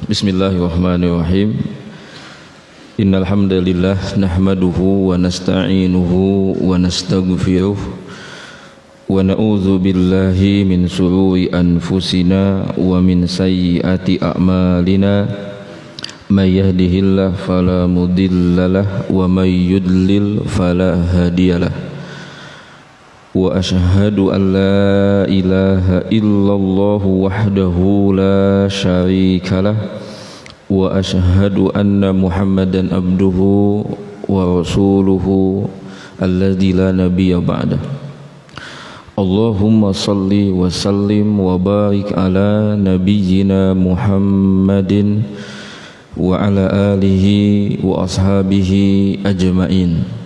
Bismillahirrahmanirrahim. Innal hamdalillah nahmaduhu wa nasta'inuhu wa nastaghfiruh wa na'udzu billahi min shururi anfusina wa min sayyiati a'malina. May yahdihillahu fala mudhillalah wa may yudlil fala hadiyalah. Wa ashhadu an la ilaha illallah wahdahu la syarikalah wa ashhadu anna Muhammadan abduhu wa rasuluhu alladzi la nabiyya ba'dah. Allahumma salli wa sallim wa barik ala nabiyyina Muhammadin wa ala alihi wa ashabihi ajma'in.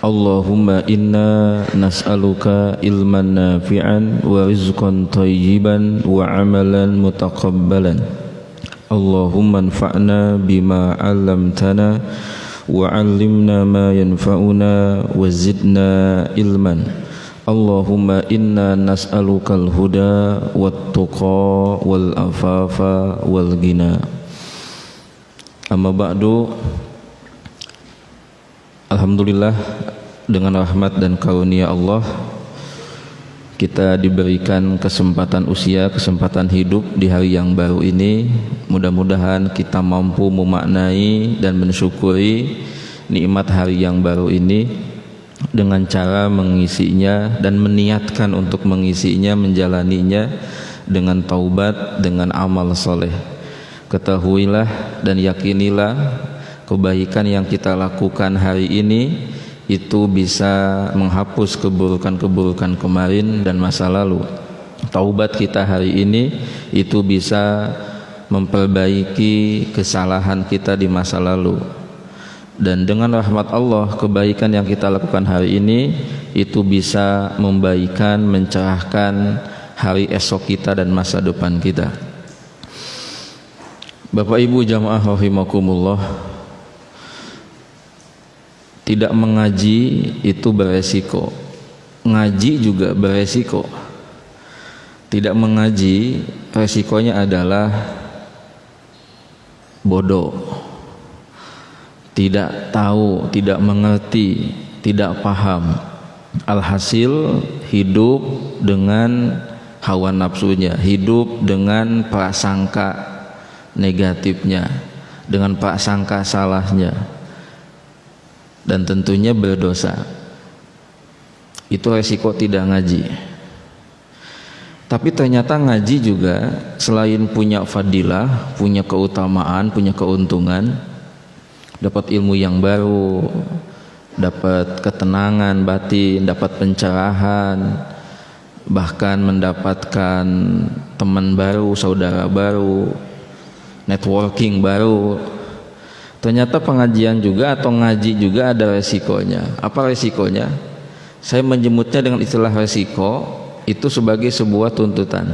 Allahumma inna nas'aluka ilman nafi'an wa rizqan thayyiban wa amalan mutaqabbalan. Allahumma anfa'na bima 'allamtana wa 'allimna ma yanfa'una wa zidna ilman. Allahumma inna nas'aluka al-huda wat-tuqa wal-afafa wal-ghina. Amma ba'du. Alhamdulillah, dengan rahmat dan karunia Allah kita diberikan kesempatan usia, kesempatan hidup di hari yang baru ini. Mudah-mudahan kita mampu memaknai dan mensyukuri nikmat hari yang baru ini dengan cara mengisinya dan meniatkan untuk mengisinya, menjalaninya dengan taubat, dengan amal soleh. Ketahuilah dan yakinilah, kebaikan yang kita lakukan hari ini itu bisa menghapus keburukan-keburukan kemarin dan masa lalu. Taubat kita hari ini itu bisa memperbaiki kesalahan kita di masa lalu. Dan dengan rahmat Allah, kebaikan yang kita lakukan hari ini itu bisa membaikan, mencerahkan hari esok kita dan masa depan kita. Bapak Ibu jamaah rahimakumullah, tidak mengaji itu beresiko, ngaji juga beresiko. Tidak mengaji resikonya adalah bodoh, tidak tahu, tidak mengerti, tidak paham. Alhasil hidup dengan hawa nafsunya, hidup dengan prasangka negatifnya, dengan prasangka salahnya, dan tentunya berdosa. Itu resiko tidak ngaji. Tapi ternyata ngaji juga selain punya fadilah, punya keutamaan, punya keuntungan, dapat ilmu yang baru, dapat ketenangan batin, dapat pencerahan, bahkan mendapatkan teman baru, saudara baru, networking baru. Ternyata pengajian juga atau ngaji juga ada resikonya. Apa resikonya? Saya menyebutnya dengan istilah resiko itu sebagai sebuah tuntutan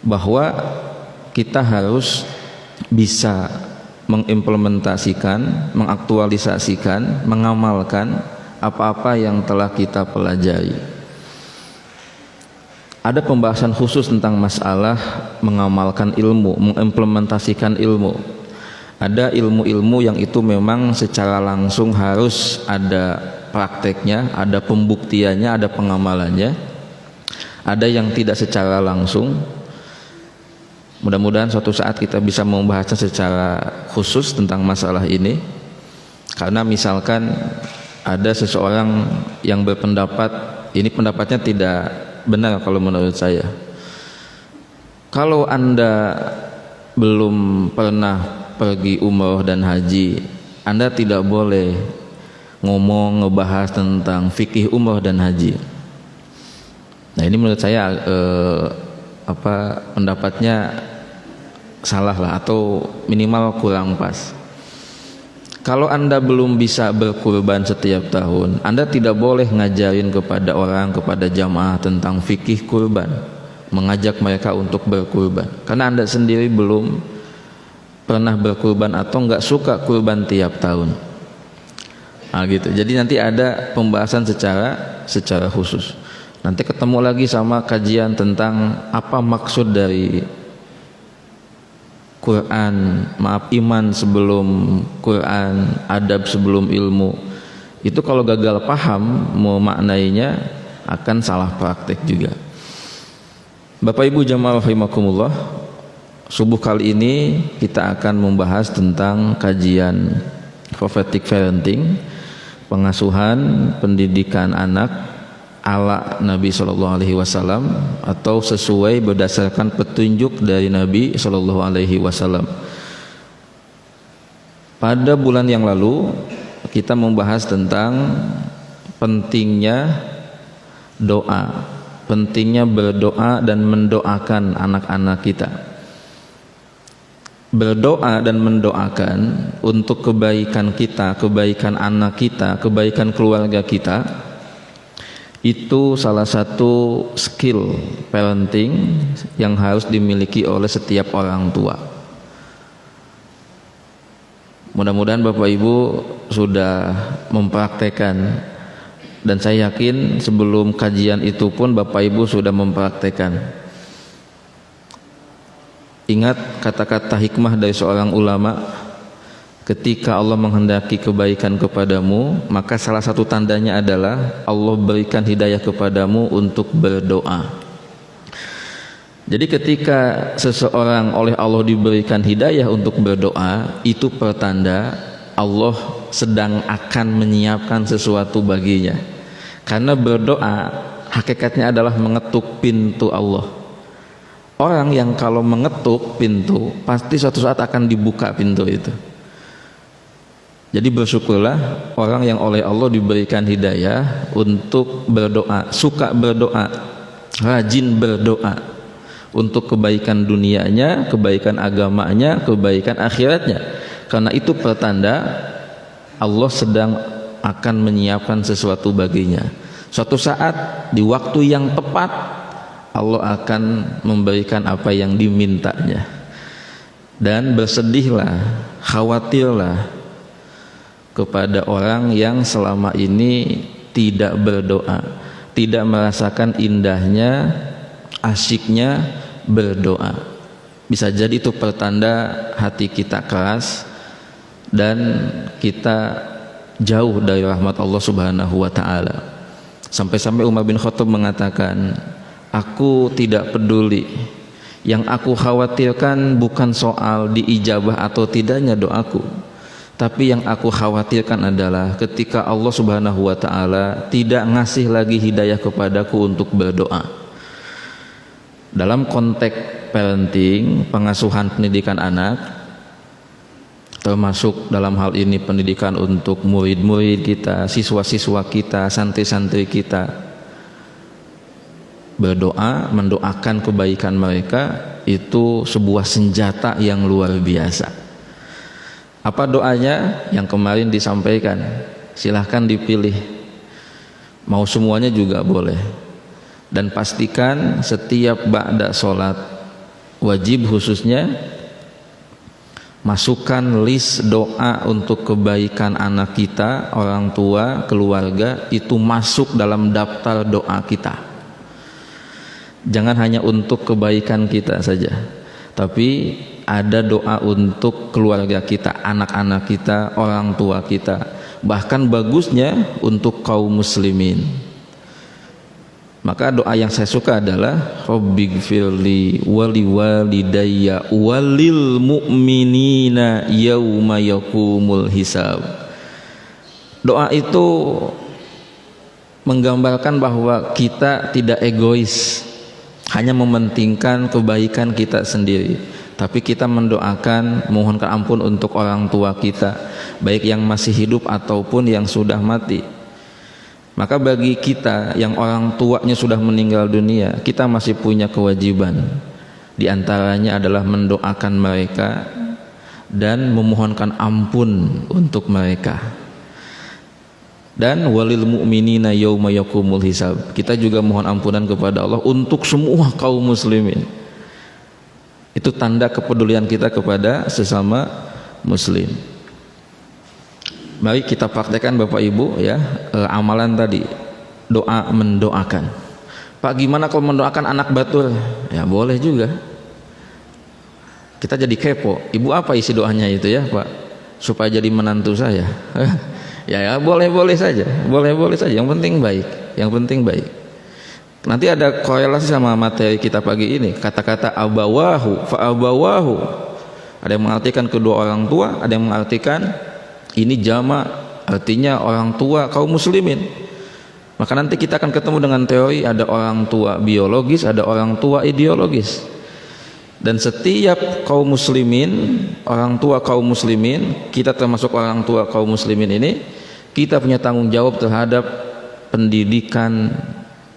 bahwa kita harus bisa mengimplementasikan, mengaktualisasikan, mengamalkan apa-apa yang telah kita pelajari. Ada pembahasan khusus tentang masalah mengamalkan ilmu, mengimplementasikan ilmu. Ada ilmu-ilmu yang itu memang secara langsung harus ada prakteknya, ada pembuktiannya, ada pengamalannya. Ada yang tidak secara langsung. Mudah-mudahan suatu saat kita bisa membahasnya secara khusus tentang masalah ini. Karena misalkan ada seseorang yang berpendapat, ini pendapatnya tidak benar kalau menurut saya. Kalau Anda belum pernah pergi umroh dan haji, Anda tidak boleh ngebahas tentang fikih umroh dan haji. Nah, ini menurut saya pendapatnya salah lah, atau minimal kurang pas. Kalau Anda belum bisa berkurban setiap tahun, Anda tidak boleh ngajarin kepada orang, kepada jamaah tentang fikih kurban, mengajak mereka untuk berkurban, karena Anda sendiri belum pernah berkurban atau nggak suka kurban tiap tahun. Nah, gitu. Jadi nanti ada pembahasan secara khusus. Nanti ketemu lagi sama kajian tentang apa maksud dari Quran, iman sebelum Quran, adab sebelum ilmu. Itu kalau gagal paham memaknainya akan salah praktek juga. Bapak Ibu jamaah rahimakumullah, subuh kali ini kita akan membahas tentang kajian prophetic parenting, pengasuhan pendidikan anak ala Nabi SAW atau sesuai berdasarkan petunjuk dari Nabi SAW. Pada bulan yang lalu kita membahas tentang pentingnya doa, pentingnya berdoa dan mendoakan anak-anak kita. Berdoa dan mendoakan untuk kebaikan kita, kebaikan anak kita, kebaikan keluarga kita, itu salah satu skill parenting yang harus dimiliki oleh setiap orang tua. Mudah-mudahan Bapak Ibu sudah mempraktekkan, dan saya yakin sebelum kajian itu pun Bapak Ibu sudah mempraktekkan. Ingat kata-kata hikmah dari seorang ulama, ketika Allah menghendaki kebaikan kepadamu, maka salah satu tandanya adalah Allah berikan hidayah kepadamu untuk berdoa. Jadi ketika seseorang oleh Allah diberikan hidayah untuk berdoa, itu pertanda Allah sedang akan menyiapkan sesuatu baginya. Karena berdoa hakikatnya adalah mengetuk pintu Allah. Orang yang kalau mengetuk pintu, pasti suatu saat akan dibuka pintu itu. Jadi bersyukurlah orang yang oleh Allah diberikan hidayah untuk berdoa, suka berdoa, rajin berdoa untuk kebaikan dunianya, kebaikan agamanya, kebaikan akhiratnya. Karena itu pertanda Allah sedang akan menyiapkan sesuatu baginya. Suatu saat di waktu yang tepat Allah akan memberikan apa yang dimintanya. Dan bersedihlah, khawatirlah kepada orang yang selama ini tidak berdoa, tidak merasakan indahnya, asyiknya berdoa. Bisa jadi itu pertanda hati kita keras dan kita jauh dari rahmat Allah Subhanahu wa taala. Sampai-sampai Umar bin Khattab mengatakan, aku tidak peduli, yang aku khawatirkan bukan soal diijabah atau tidaknya doaku, tapi yang aku khawatirkan adalah ketika Allah Subhanahu wa taala tidak ngasih lagi hidayah kepadaku untuk berdoa. Dalam konteks parenting, pengasuhan pendidikan anak, termasuk dalam hal ini pendidikan untuk murid-murid kita, siswa-siswa kita, santri-santri kita, berdoa, mendoakan kebaikan mereka itu sebuah senjata yang luar biasa. Apa doanya? Yang kemarin disampaikan, silahkan dipilih, mau semuanya juga boleh. Dan pastikan setiap ba'da sholat wajib khususnya masukkan list doa untuk kebaikan anak kita, orang tua, keluarga, itu masuk dalam daftar doa kita. Jangan hanya untuk kebaikan kita saja, tapi ada doa untuk keluarga kita, anak-anak kita, orang tua kita, bahkan bagusnya untuk kaum muslimin. Maka doa yang saya suka adalah Rabbighfirli wali walidayya walil mu'minina yauma yaqumul hisab. Doa itu menggambarkan bahwa kita tidak egois, hanya mementingkan kebaikan kita sendiri, tapi kita mendoakan, mohonkan ampun untuk orang tua kita, baik yang masih hidup ataupun yang sudah mati. Maka bagi kita yang orang tuanya sudah meninggal dunia, kita masih punya kewajiban. Di antaranya adalah mendoakan mereka dan memohonkan ampun untuk mereka. Dan walil mu'minina yauma yaqumul hisab, kita juga mohon ampunan kepada Allah untuk semua kaum muslimin. Itu tanda kepedulian kita kepada sesama muslim. Mari kita praktekkan Bapak Ibu ya, amalan tadi, doa mendoakan. Pak, gimana kalau mendoakan anak batur? Ya boleh juga. Kita jadi kepo, ibu apa isi doanya itu ya Pak, supaya jadi menantu saya. Ya boleh saja, boleh saja, yang penting baik. Nanti ada korelasi sama materi kita pagi ini, kata-kata abawahu fa abawahu, ada yang mengartikan kedua orang tua, ada yang mengartikan ini jama', artinya orang tua kaum muslimin. Maka nanti kita akan ketemu dengan teori ada orang tua biologis, ada orang tua ideologis. Dan setiap kaum muslimin, orang tua kaum muslimin, kita termasuk orang tua kaum muslimin ini, kita punya tanggung jawab terhadap pendidikan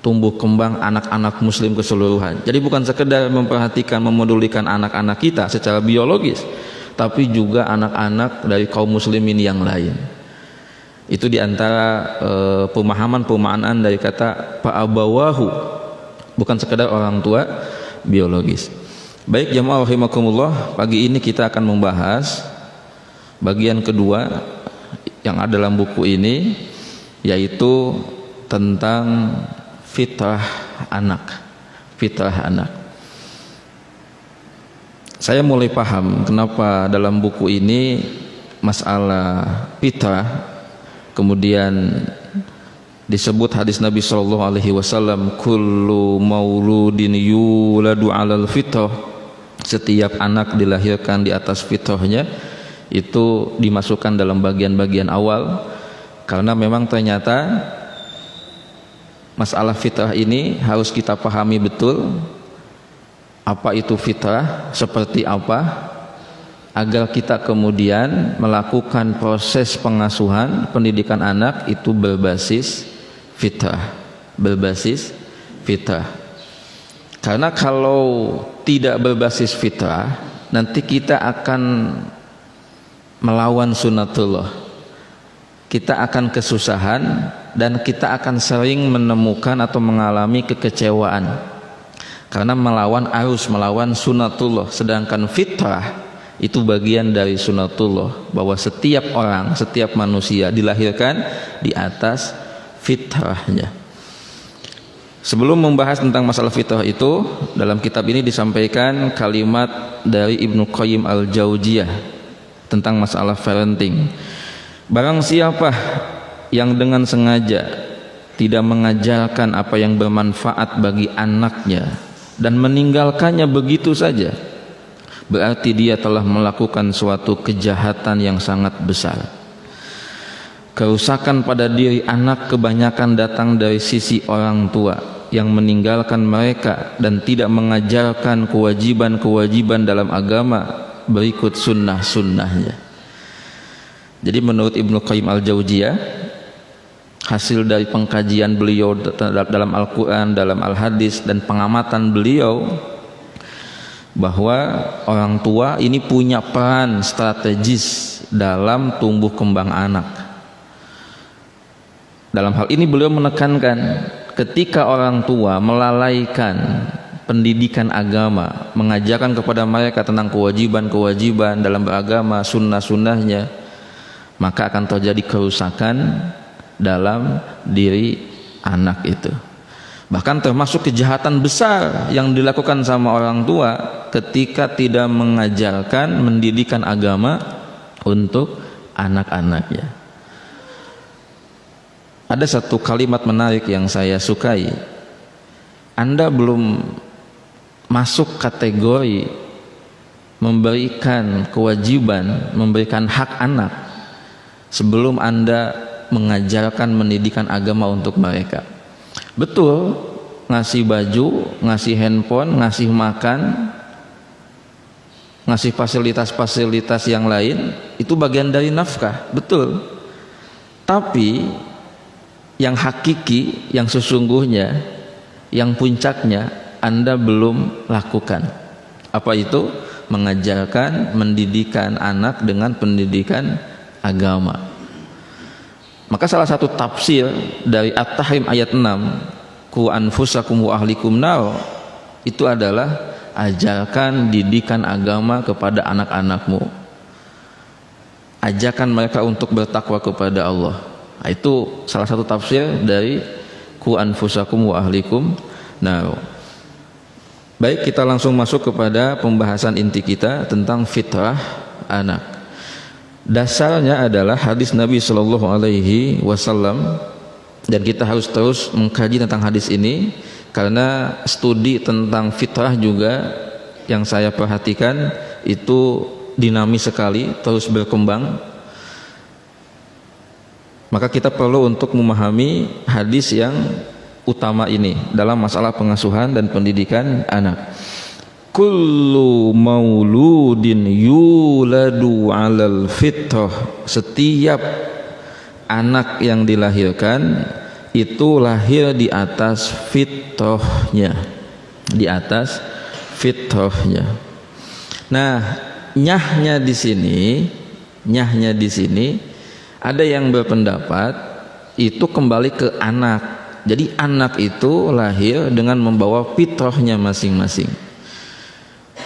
tumbuh kembang anak-anak muslim keseluruhan. Jadi bukan sekedar memperhatikan, memedulikan anak-anak kita secara biologis, tapi juga anak-anak dari kaum muslimin yang lain. Itu diantara pemahaman dari kata fa'abawahu, bukan sekedar orang tua biologis. Baik jamaah rahimakumullah, pagi ini kita akan membahas bagian kedua yang ada dalam buku ini, yaitu tentang fitrah anak. Saya mulai paham kenapa dalam buku ini masalah fitrah, kemudian disebut hadis Nabi SAW, kullu mauludin yuladu alal fitrah, setiap anak dilahirkan di atas fitrahnya. Itu dimasukkan dalam bagian-bagian awal, karena memang ternyata masalah fitrah ini harus kita pahami betul. Apa itu fitrah, seperti apa, agar kita kemudian melakukan proses pengasuhan, pendidikan anak itu berbasis fitrah. Karena kalau tidak berbasis fitrah, nanti kita akan melawan sunnatullah, kita akan kesusahan, dan kita akan sering menemukan atau mengalami kekecewaan karena melawan arus, melawan sunnatullah. Sedangkan fitrah itu bagian dari sunnatullah, bahwa setiap orang, setiap manusia dilahirkan di atas fitrahnya. Sebelum membahas tentang masalah fitrah itu, dalam kitab ini disampaikan kalimat dari Ibnu Qayyim al-Jauziyah tentang masalah parenting. Barang siapa yang dengan sengaja tidak mengajarkan apa yang bermanfaat bagi anaknya dan meninggalkannya begitu saja, berarti dia telah melakukan suatu kejahatan yang sangat besar. Kerusakan pada diri anak kebanyakan datang dari sisi orang tua yang meninggalkan mereka dan tidak mengajarkan kewajiban-kewajiban dalam agama berikut sunnah-sunnahnya. Jadi menurut Ibnu Qayyim al-Jauziyah, hasil dari pengkajian beliau dalam Al-Quran, dalam Al-Hadis, dan pengamatan beliau, bahwa orang tua ini punya peran strategis dalam tumbuh kembang anak. Dalam hal ini beliau menekankan, ketika orang tua melalaikan pendidikan agama, mengajarkan kepada mereka tentang kewajiban-kewajiban dalam beragama, sunnah-sunnahnya, maka akan terjadi kerusakan dalam diri anak itu. Bahkan termasuk kejahatan besar yang dilakukan sama orang tua ketika tidak mengajarkan, mendidikan agama untuk anak-anaknya. Ada satu kalimat menarik yang saya sukai. Anda belum masuk kategori memberikan kewajiban, memberikan hak anak sebelum Anda mengajarkan, mendidikan agama untuk mereka. Betul, ngasih baju, ngasih handphone, ngasih makan, ngasih fasilitas-fasilitas yang lain, itu bagian dari nafkah, betul. Tapi yang hakiki, yang sesungguhnya, yang puncaknya Anda belum lakukan. Apa itu? Mengajarkan, mendidikan anak dengan pendidikan agama. Maka salah satu tafsir dari At-Tahrim ayat 6, ku anfusakum wa ahlikum nar, itu adalah ajarkan didikan agama kepada anak-anakmu, ajarkan mereka untuk bertakwa kepada Allah. Nah, itu salah satu tafsir dari ku anfusakum wa ahlikum nar. Baik, kita langsung masuk kepada pembahasan inti kita tentang fitrah anak. Dasarnya adalah hadis Nabi Shallallahu Alaihi Wasallam, dan kita harus terus mengkaji tentang hadis ini karena studi tentang fitrah juga yang saya perhatikan itu dinamis sekali, terus berkembang. Maka kita perlu untuk memahami hadis yang utama ini dalam masalah pengasuhan dan pendidikan anak. Kullu mauludin yuladu alal fitrah, setiap anak yang dilahirkan itu lahir di atas fitrahnya, di atas fitrahnya. Nah, nyahnya di sini ada yang berpendapat itu kembali ke anak. Jadi anak itu lahir dengan membawa fitrahnya masing-masing.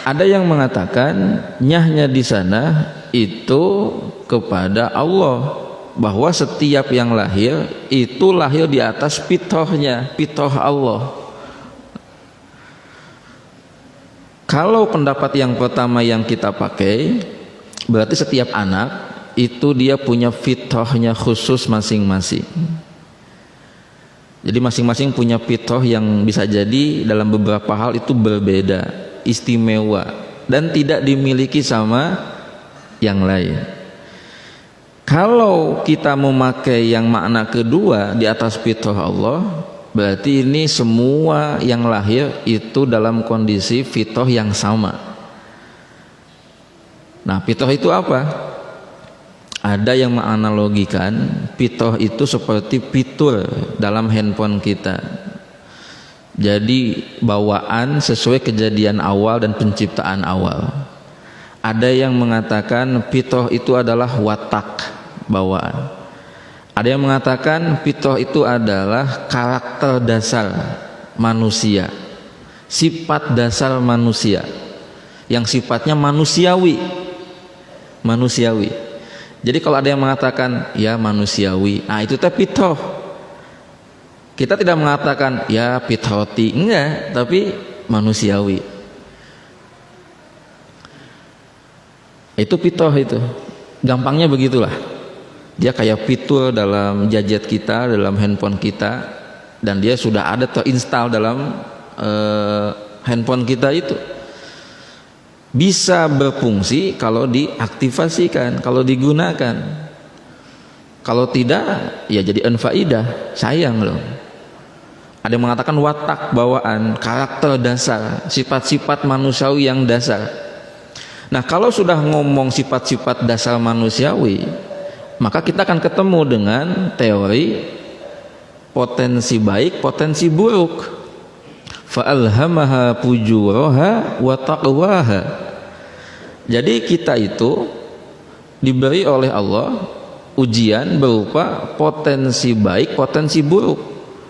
Ada yang mengatakan nyahnya di sana itu kepada Allah, bahwa setiap yang lahir itu lahir di atas fitrahnya, fitrah Allah. Kalau pendapat yang pertama yang kita pakai, berarti setiap anak itu dia punya fitrahnya khusus masing-masing. Jadi masing-masing punya fitrah yang bisa jadi dalam beberapa hal itu berbeda, istimewa, dan tidak dimiliki sama yang lain. Kalau kita memakai yang makna kedua di atas fitrah Allah, berarti ini semua yang lahir itu dalam kondisi fitrah yang sama. Nah, fitrah itu apa? Ada yang menganalogikan fitrah itu seperti fitur dalam handphone kita. Jadi bawaan sesuai kejadian awal dan penciptaan awal. Ada yang mengatakan fitrah itu adalah watak, bawaan. Ada yang mengatakan fitrah itu adalah karakter dasar manusia, sifat dasar manusia yang sifatnya manusiawi. Jadi kalau ada yang mengatakan ya manusiawi, nah itu teh fitrah. Kita tidak mengatakan ya fitrati, enggak, tapi manusiawi. Itu fitrah itu. Gampangnya begitulah. Dia kayak fitur dalam gadget kita, dalam handphone kita, dan dia sudah ada terinstall dalam handphone kita itu. Bisa berfungsi kalau diaktifasikan, kalau digunakan. Kalau tidak, ya jadi unfaidah, sayang loh. Ada yang mengatakan watak, bawaan, karakter dasar, sifat-sifat manusiawi yang dasar. Nah, kalau sudah ngomong sifat-sifat dasar manusiawi, maka kita akan ketemu dengan teori potensi baik, potensi buruk. Fa'alhamaha fujuraha wa taqwaha. Jadi kita itu diberi oleh Allah ujian berupa potensi baik, potensi buruk,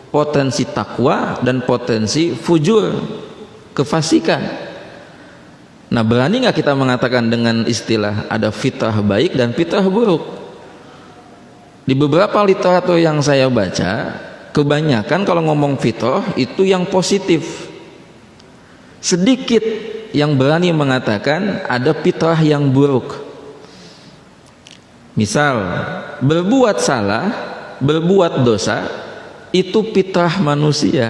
potensi takwa dan potensi fujur, kefasikan. Nah, berani nggak kita mengatakan dengan istilah ada fitrah baik dan fitrah buruk? Di beberapa literatur yang saya baca, kebanyakan kalau ngomong fitrah itu yang positif. Sedikit yang berani mengatakan ada fitrah yang buruk. Misal, berbuat salah, berbuat dosa, itu fitrah manusia.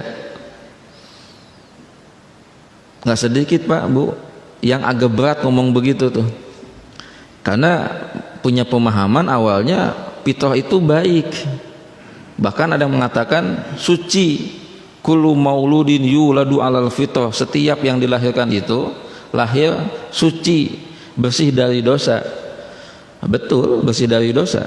Nggak sedikit Pak, Bu, yang agak berat ngomong begitu tuh. Karena punya pemahaman awalnya fitrah itu baik. Bahkan ada yang mengatakan suci, kullu mauludin yuladu alal fitrah, setiap yang dilahirkan itu lahir suci, bersih dari dosa. Betul, bersih dari dosa.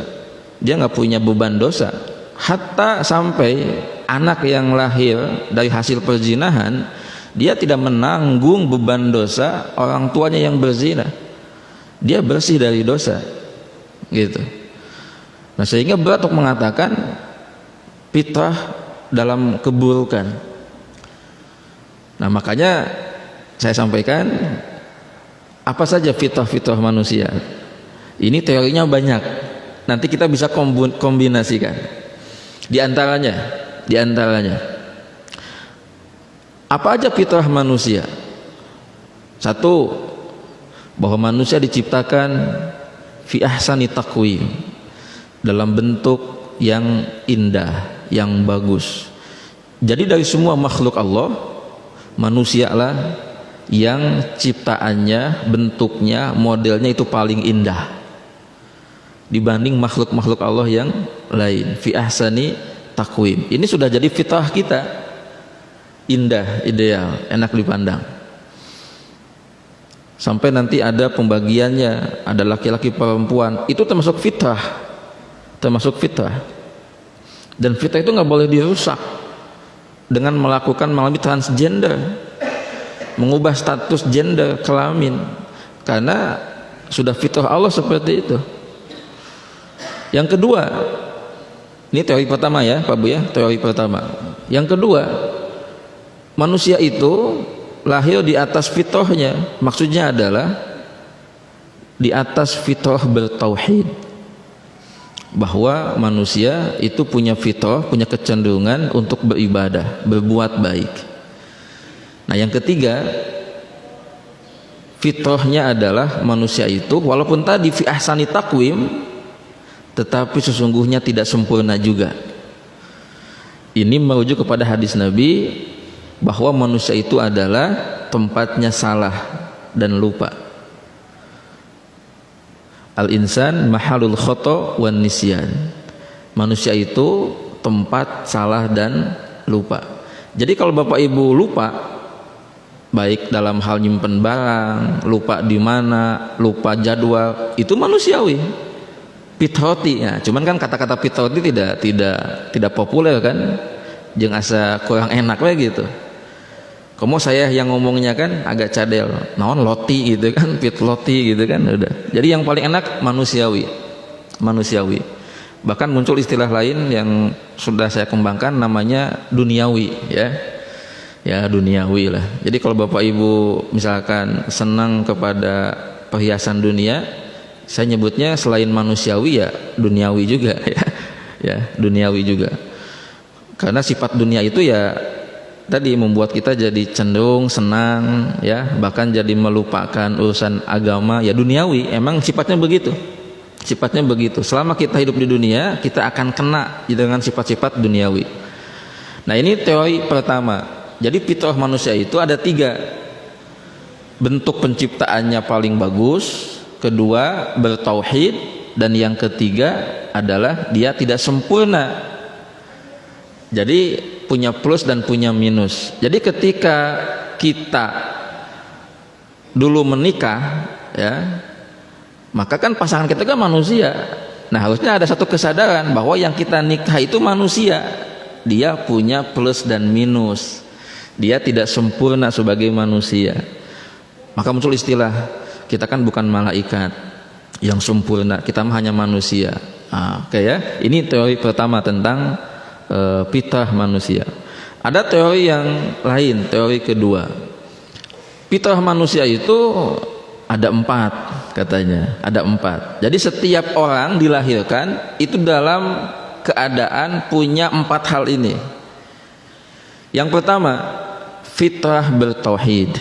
Dia nggak punya beban dosa. Hatta sampai anak yang lahir dari hasil perzinahan, dia tidak menanggung beban dosa orang tuanya yang berzina. Dia bersih dari dosa, gitu. Nah, sehingga berat untuk mengatakan fitrah dalam keburukan. Nah, makanya saya sampaikan apa saja fitrah-fitrah manusia. Ini teorinya banyak. Nanti kita bisa kombinasikan. Di antaranya apa aja fitrah manusia? Satu, bahwa manusia diciptakan fi ahsani taqwim, dalam bentuk yang indah, yang bagus. Jadi dari semua makhluk Allah, manusialah yang ciptaannya, bentuknya, modelnya itu paling indah dibanding makhluk-makhluk Allah yang lain. Fi ahsani taqwim. Ini sudah jadi fitrah kita, indah, ideal, enak dipandang. Sampai nanti ada pembagiannya, ada laki-laki perempuan, itu termasuk fitrah, termasuk fitrah. Dan fitrah itu nggak boleh dirusak dengan mengalami transgender, mengubah status gender kelamin, karena sudah fitrah Allah seperti itu. Yang kedua, ini teori pertama ya Pak Bu ya, teori pertama. Yang kedua, manusia itu lahir di atas fitrahnya, maksudnya adalah di atas fitrah bertauhid, bahwa manusia itu punya fitrah, punya kecenderungan untuk beribadah, berbuat baik. Nah yang ketiga, fitrahnya adalah manusia itu walaupun tadi fi ahsani taqwim, tetapi sesungguhnya tidak sempurna juga. Ini merujuk kepada hadis Nabi bahwa manusia itu adalah tempatnya salah dan lupa. Al-insan mahalul khata' wan nisyan. Manusia itu tempat salah dan lupa. Jadi kalau Bapak Ibu lupa, baik dalam hal nyimpen barang, lupa di mana, lupa jadwal, itu manusiawi, fitrati ya. Cuman kan kata-kata fitrati tidak populer kan, jeung asa kurang enak we gitu. Kamu saya yang ngomongnya kan agak cadel, naon loti gitu kan, fit loti gitu kan, udah. Jadi yang paling enak manusiawi, manusiawi. Bahkan muncul istilah lain yang sudah saya kembangkan, namanya duniawi ya, ya duniawi lah. Jadi kalau Bapak Ibu misalkan senang kepada perhiasan dunia, saya nyebutnya selain manusiawi ya duniawi juga ya, ya duniawi juga. Karena sifat dunia itu ya tadi membuat kita jadi cenderung senang ya, bahkan jadi melupakan urusan agama ya, duniawi. Emang sifatnya begitu, sifatnya begitu. Selama kita hidup di dunia, kita akan kena dengan sifat-sifat duniawi. Nah ini teori pertama. Jadi fitrah manusia itu ada 3. Bentuk penciptaannya paling bagus, kedua bertauhid, dan yang ketiga adalah dia tidak sempurna. Jadi punya plus dan punya minus. Jadi ketika kita dulu menikah ya, maka kan pasangan kita kan manusia. Nah harusnya ada satu kesadaran bahwa yang kita nikah itu manusia, dia punya plus dan minus, dia tidak sempurna sebagai manusia. Maka muncul istilah, kita kan bukan malaikat yang sempurna, kita hanya manusia. Oke ya, ini teori pertama tentang fitrah manusia. Ada teori yang lain, teori kedua. Fitrah manusia itu ada 4 katanya, ada 4. Jadi setiap orang dilahirkan itu dalam keadaan punya 4 hal ini. Yang pertama, fitrah bertauhid.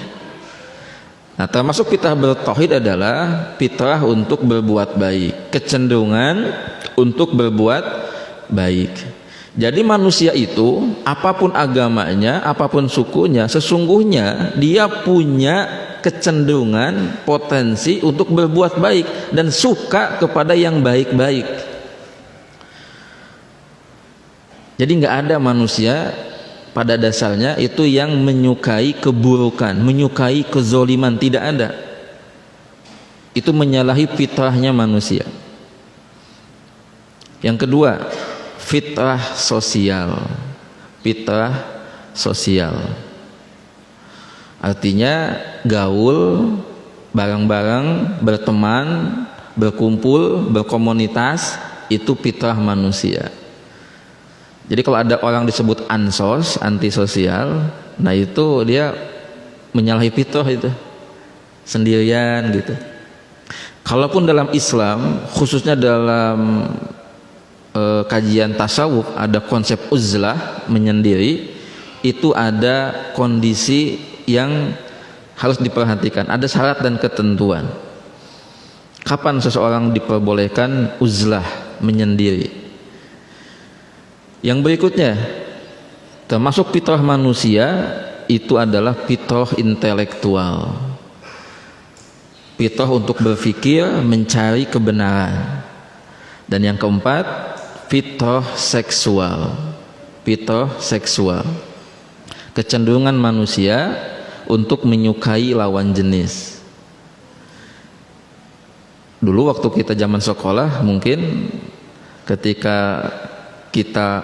Nah, termasuk fitrah bertauhid adalah fitrah untuk berbuat baik, kecenderungan untuk berbuat baik. Jadi manusia itu apapun agamanya, apapun sukunya, sesungguhnya dia punya kecenderungan, potensi untuk berbuat baik dan suka kepada yang baik-baik. Jadi nggak ada manusia pada dasarnya itu yang menyukai keburukan, menyukai kezoliman, tidak ada. Itu menyalahi fitrahnya manusia. Yang kedua, fitrah sosial. Fitrah sosial artinya gaul, bareng-bareng, berteman, berkumpul, berkomunitas, itu fitrah manusia. Jadi kalau ada orang disebut ansos, antisosial, nah itu dia menyalahi fitrah, itu sendirian gitu. Kalaupun dalam Islam, khususnya dalam kajian tasawuf, ada konsep uzlah, menyendiri. Itu ada kondisi yang harus diperhatikan. Ada syarat dan ketentuan. Kapan seseorang diperbolehkan uzlah, menyendiri? Yang berikutnya, termasuk fitrah manusia itu adalah fitrah intelektual, fitrah untuk berpikir, mencari kebenaran. Dan yang keempat, fitrah seksual, fitrah seksual, kecenderungan manusia untuk menyukai lawan jenis. Dulu waktu kita zaman sekolah, mungkin ketika kita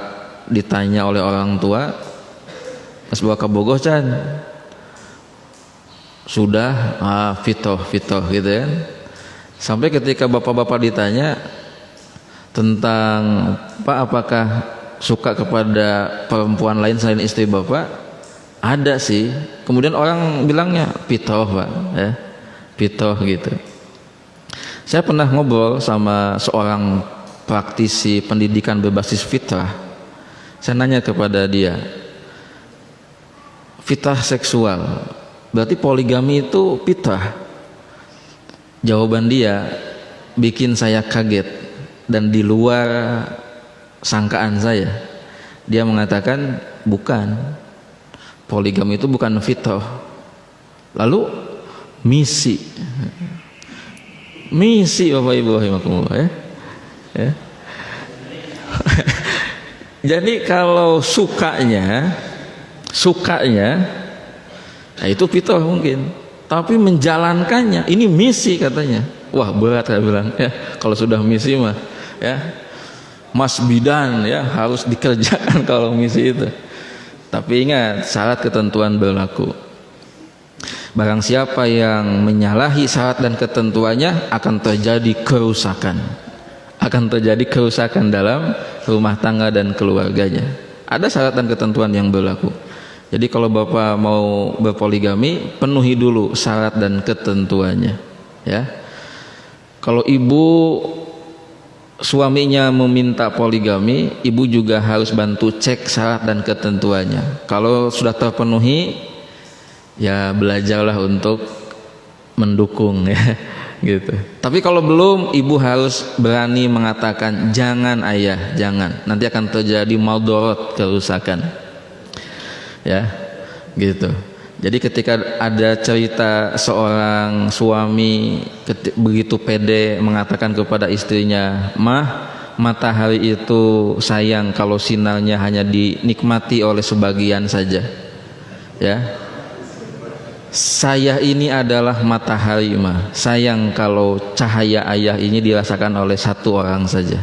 ditanya oleh orang tua, "Mas bawa kabogoh Chan?" Sudah, fitrah gitu ya. Sampai ketika bapak-bapak ditanya tentang Pak, apakah suka kepada perempuan lain selain istri bapak? Ada sih. Kemudian orang bilangnya fitrah Pak, ya, fitrah gitu. Saya pernah ngobrol sama seorang praktisi pendidikan berbasis fitrah. Saya nanya kepada dia, fitrah seksual, berarti poligami itu fitrah? Jawaban dia bikin saya kaget dan di luar sangkaan saya. Dia mengatakan bukan, poligami itu bukan fitrah. Lalu misi Bapak Ibu rahimakumullah, ya. Jadi kalau sukanya nah itu fitrah mungkin, tapi menjalankannya ini misi katanya. Wah, berat saya bilang, ya. Kalau sudah misi mah, ya, Mas Bidan, ya, harus dikerjakan kalau misi itu. Tapi ingat, syarat ketentuan berlaku. Barang siapa yang menyalahi syarat dan ketentuannya, akan terjadi kerusakan dalam rumah tangga dan keluarganya. Ada syarat dan ketentuan yang berlaku. Jadi kalau Bapak mau berpoligami, penuhi dulu syarat dan ketentuannya, ya. Kalau ibu suaminya meminta poligami, ibu juga harus bantu cek syarat dan ketentuannya. Kalau sudah terpenuhi, ya belajarlah untuk mendukung, ya, gitu. Tapi kalau belum, ibu harus berani mengatakan jangan ayah, jangan. Nanti akan terjadi maldorot, kerusakan, ya, gitu. Jadi ketika ada cerita seorang suami begitu pede mengatakan kepada istrinya, "Mah, matahari itu sayang kalau sinarnya hanya dinikmati oleh sebagian saja, ya. Saya ini adalah matahari, mah. Sayang kalau cahaya ayah ini dirasakan oleh satu orang saja."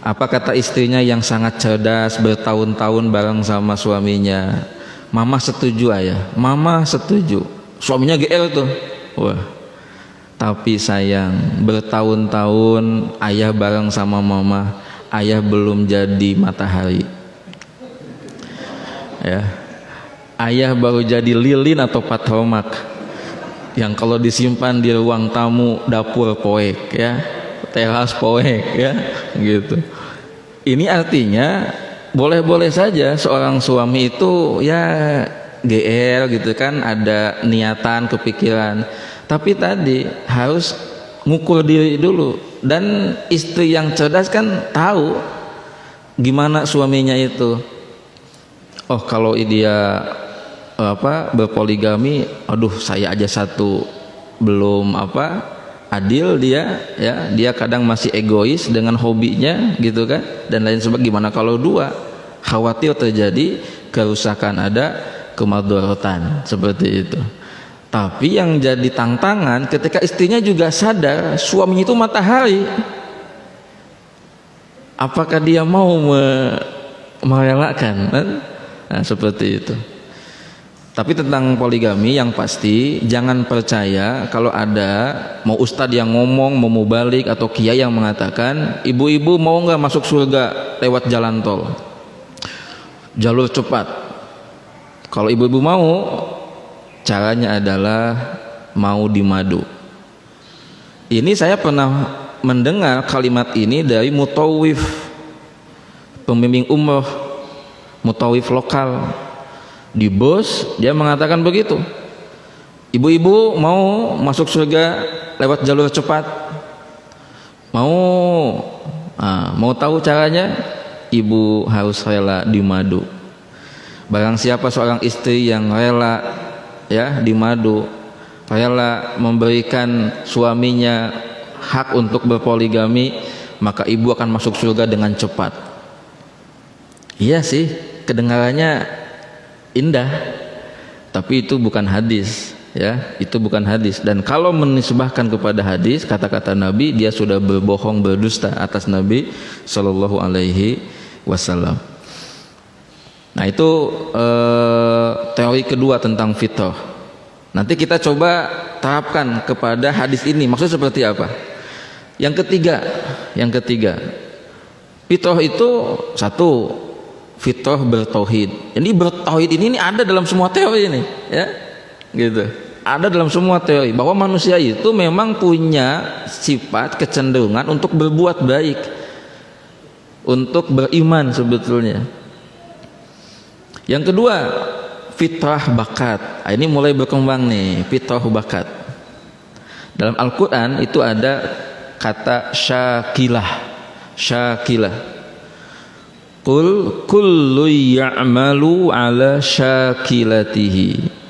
Apa kata istrinya yang sangat cerdas, bertahun-tahun bareng sama suaminya? "Mama setuju ayah, mama setuju." Suaminya GR tuh. Wah, tapi sayang, bertahun-tahun ayah bareng sama mama, ayah belum jadi matahari, ya. Ayah baru jadi lilin atau patromak yang kalau disimpan di ruang tamu, dapur poek, ya, teras poek, ya, gitu. Ini artinya boleh-boleh saja seorang suami itu, ya, GR gitu kan, ada niatan, kepikiran, tapi tadi harus ngukur diri dulu. Dan istri yang cerdas kan tahu gimana suaminya itu. Oh, kalau dia berpoligami, aduh saya aja satu belum adil dia, ya, dia kadang masih egois dengan hobinya gitu kan, dan lain sebagainya. Gimana kalau dua? Khawatir terjadi kerusakan, ada kemadharatan seperti itu. Tapi yang jadi tantangan ketika istrinya juga sadar suaminya itu matahari, apakah dia mau merelakan? Nah, seperti itu. Tapi tentang poligami yang pasti jangan percaya kalau ada mau ustadz yang ngomong, mau mubalik atau kiai yang mengatakan ibu-ibu mau nggak masuk surga lewat jalan tol, jalur cepat. Kalau ibu-ibu mau, caranya adalah mau di madu. Ini saya pernah mendengar kalimat ini dari mutawif, pembimbing umroh, mutawif lokal di Bos. Dia mengatakan begitu, Ibu-ibu mau masuk surga lewat jalur cepat? Mau tahu caranya? Ibu harus rela dimadu. Barang siapa seorang istri yang rela dimadu, rela memberikan suaminya hak untuk berpoligami, maka ibu akan masuk surga dengan cepat. Iya sih, kedengarannya indah, tapi itu bukan hadis. Itu bukan hadis. Dan kalau menisbahkan kepada hadis, kata-kata Nabi, dia sudah berbohong, berdusta atas Nabi Shallallahu Alaihi Wasallam. Nah, itu teori kedua tentang fitrah. Nanti kita coba terapkan kepada hadis ini. Maksudnya seperti apa? Yang ketiga, fitrah itu satu, fitrah bertauhid. Jadi bertauhid ini ada dalam semua teori ini, gitu. Ada dalam semua teori bahwa manusia itu memang punya sifat kecenderungan untuk berbuat baik, untuk beriman sebetulnya. Yang kedua, fitrah bakat. Ini mulai berkembang nih, fitrah bakat. Dalam Al-Quran itu ada kata syakilah. Qul kullu ya'malu ala syakilatihi.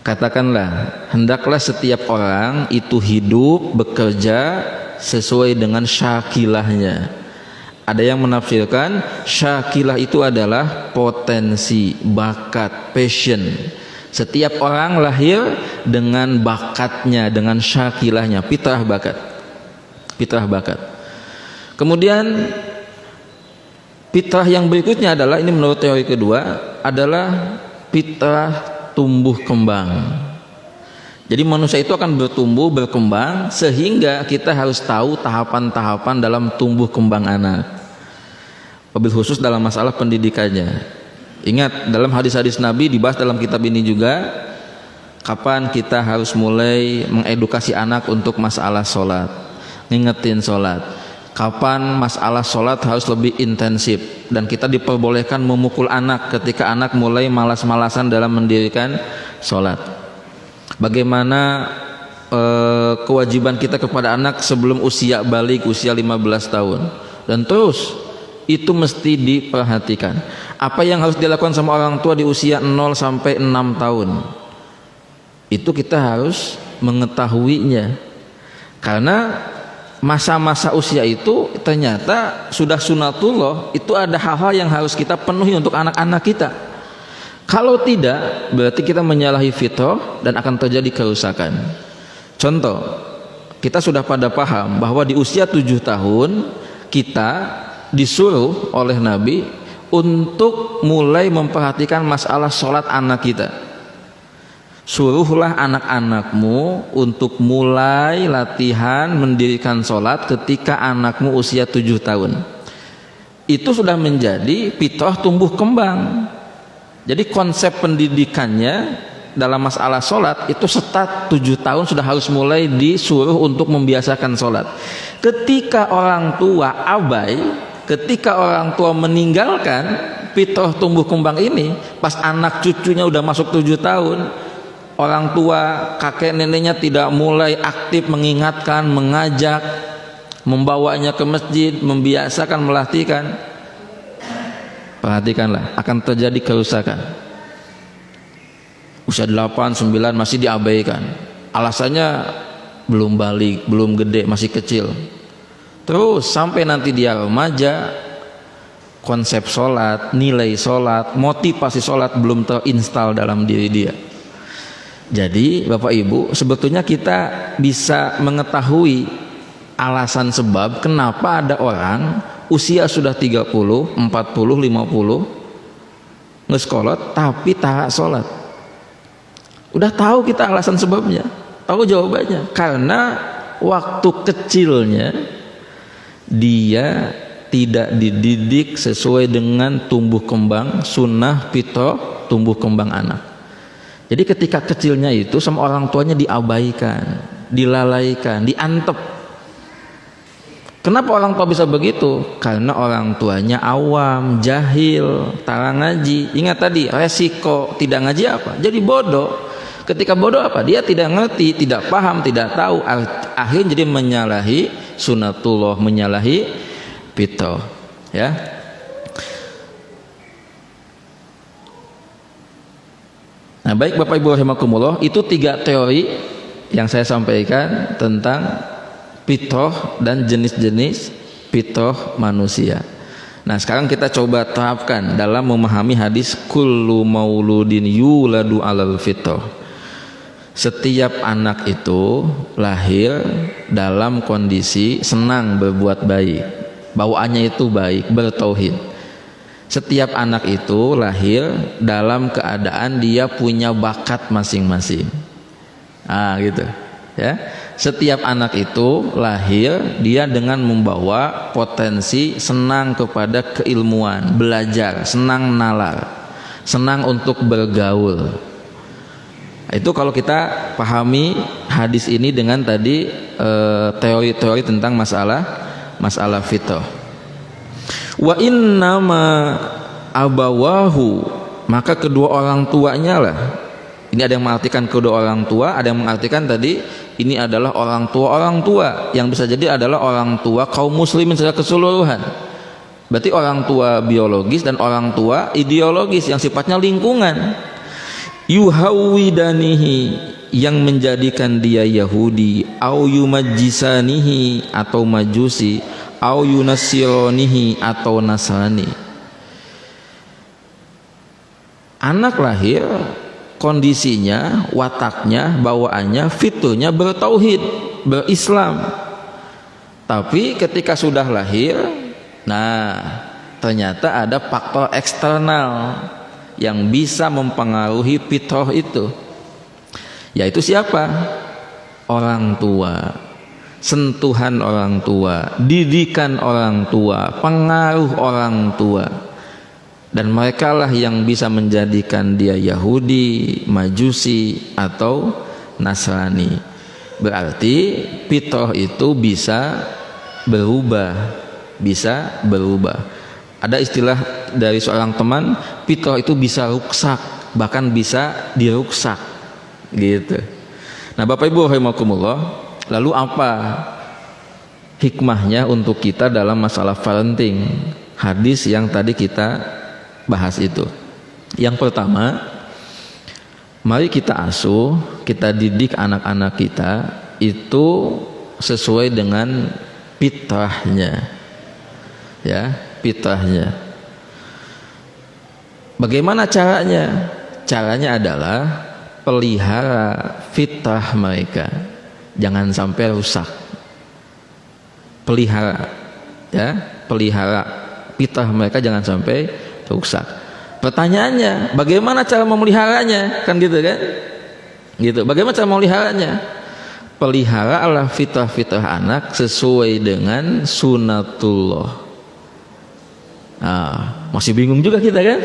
Katakanlah, hendaklah setiap orang itu hidup, bekerja sesuai dengan syakilahnya. Ada yang menafsirkan syakilah itu adalah potensi, bakat, passion. Setiap orang lahir dengan bakatnya, dengan syakilahnya, fitrah bakat. Kemudian fitrah yang berikutnya adalah, ini menurut teori kedua, adalah fitrah tumbuh kembang. Jadi manusia itu akan bertumbuh, berkembang, sehingga kita harus tahu tahapan-tahapan dalam tumbuh kembang anak, wabil khusus dalam masalah pendidikannya. Ingat, dalam hadis-hadis Nabi dibahas dalam kitab ini juga, kapan kita harus mulai mengedukasi anak untuk masalah sholat, ngingetin sholat, kapan masalah sholat harus lebih intensif, dan kita diperbolehkan memukul anak ketika anak mulai malas-malasan dalam mendirikan sholat. Bagaimana kewajiban kita kepada anak sebelum usia balik, usia 15 tahun, dan terus itu mesti diperhatikan. Apa yang harus dilakukan sama orang tua di usia 0 sampai 6 tahun, itu kita harus mengetahuinya, karena masa-masa usia itu ternyata sudah sunatullah. Itu ada hal-hal yang harus kita penuhi untuk anak-anak kita. Kalau tidak, berarti kita menyalahi fitrah dan akan terjadi kerusakan. Contoh, kita sudah pada paham bahwa di usia 7 tahun kita disuruh oleh Nabi untuk mulai memperhatikan masalah sholat anak kita. Suruhlah anak-anakmu untuk mulai latihan mendirikan sholat ketika anakmu usia 7 tahun. Itu sudah menjadi fitrah tumbuh kembang. Jadi konsep pendidikannya dalam masalah sholat itu start 7 tahun sudah harus mulai disuruh untuk membiasakan sholat. Ketika orang tua abai, ketika orang tua meninggalkan fitrah tumbuh kembang ini, pas anak cucunya udah masuk 7 tahun, orang tua, kakek neneknya tidak mulai aktif mengingatkan, mengajak, membawanya ke masjid, membiasakan, melatihkan, perhatikanlah, akan terjadi kerusakan. Usia 8, 9 masih diabaikan, alasannya belum balik, belum gede, masih kecil. Terus sampai nanti dia remaja, konsep sholat, nilai sholat, motivasi sholat belum terinstal dalam diri dia. Jadi Bapak Ibu, sebetulnya kita bisa mengetahui alasan sebab kenapa ada orang usia sudah 30, 40, 50 ngeskolot tapi tak sholat. Udah tahu kita alasan sebabnya, tahu jawabannya, karena waktu kecilnya dia tidak dididik sesuai dengan tumbuh kembang sunnah fitrah tumbuh kembang anak. Jadi ketika kecilnya itu sama orang tuanya diabaikan, dilalaikan, diantep. Kenapa orang tua bisa begitu? Karena orang tuanya awam, jahil, tak ngaji. Ingat tadi, resiko tidak ngaji apa? Jadi bodoh. Ketika bodoh apa? Dia tidak ngerti, tidak paham, tidak tahu, akhirnya jadi menyalahi sunatullah, menyalahi fitrah, ya. Nah, baik Bapak Ibu rahimakumullah, itu 3 teori yang saya sampaikan tentang fitrah dan jenis-jenis fitrah manusia. Nah, sekarang kita coba terapkan dalam memahami hadis kullu mauludin yuladu alal fitrah. Setiap anak itu lahir dalam kondisi senang berbuat baik, bawaannya itu baik, bertauhid. Setiap anak itu lahir dalam keadaan dia punya bakat masing-masing. Gitu, ya. Setiap anak itu lahir dia dengan membawa potensi senang kepada keilmuan, belajar, senang nalar, senang untuk bergaul. Itu kalau kita pahami hadis ini dengan tadi teori-teori tentang masalah fitrah. Wa innama abawahu, maka kedua orang tuanya lah. Ini ada yang mengartikan kedua orang tua, ada yang mengartikan tadi ini adalah orang tua yang bisa jadi adalah orang tua kaum muslimin secara keseluruhan. Berarti orang tua biologis dan orang tua ideologis yang sifatnya lingkungan. Yuhawidanihi, yang menjadikan dia Yahudi, au yumajjisanihi atau Majusi, au yunasironihi atau Nasrani. Anak lahir kondisinya, wataknya, bawaannya, fiturnya bertauhid, berislam. Tapi ketika sudah lahir, nah ternyata ada faktor eksternal yang bisa mempengaruhi fitrah itu, yaitu siapa? Orang tua, sentuhan orang tua, didikan orang tua, pengaruh orang tua. Dan mereka lah yang bisa menjadikan dia Yahudi, Majusi atau Nasrani. Berarti fitrah itu bisa berubah. Ada istilah dari seorang teman, fitrah itu bisa ruksak, bahkan bisa diruksak, gitu. Nah, Bapak Ibu rahimakumullah, lalu apa hikmahnya untuk kita dalam masalah parenting? Hadis yang tadi kita bahas itu. Yang pertama, mari kita asuh, kita didik anak-anak kita itu sesuai dengan fitrahnya, ya, fitrahnya. Bagaimana caranya? Caranya adalah pelihara fitrah mereka, jangan sampai rusak. Pelihara, ya, pelihara fitrah mereka jangan sampai rusak. Pertanyaannya, bagaimana cara memeliharanya? Kan gitu kan? Gitu. Bagaimana cara memeliharanya? Peliharalah fitrah-fitrah anak sesuai dengan sunatullah. Masih bingung juga kita kan?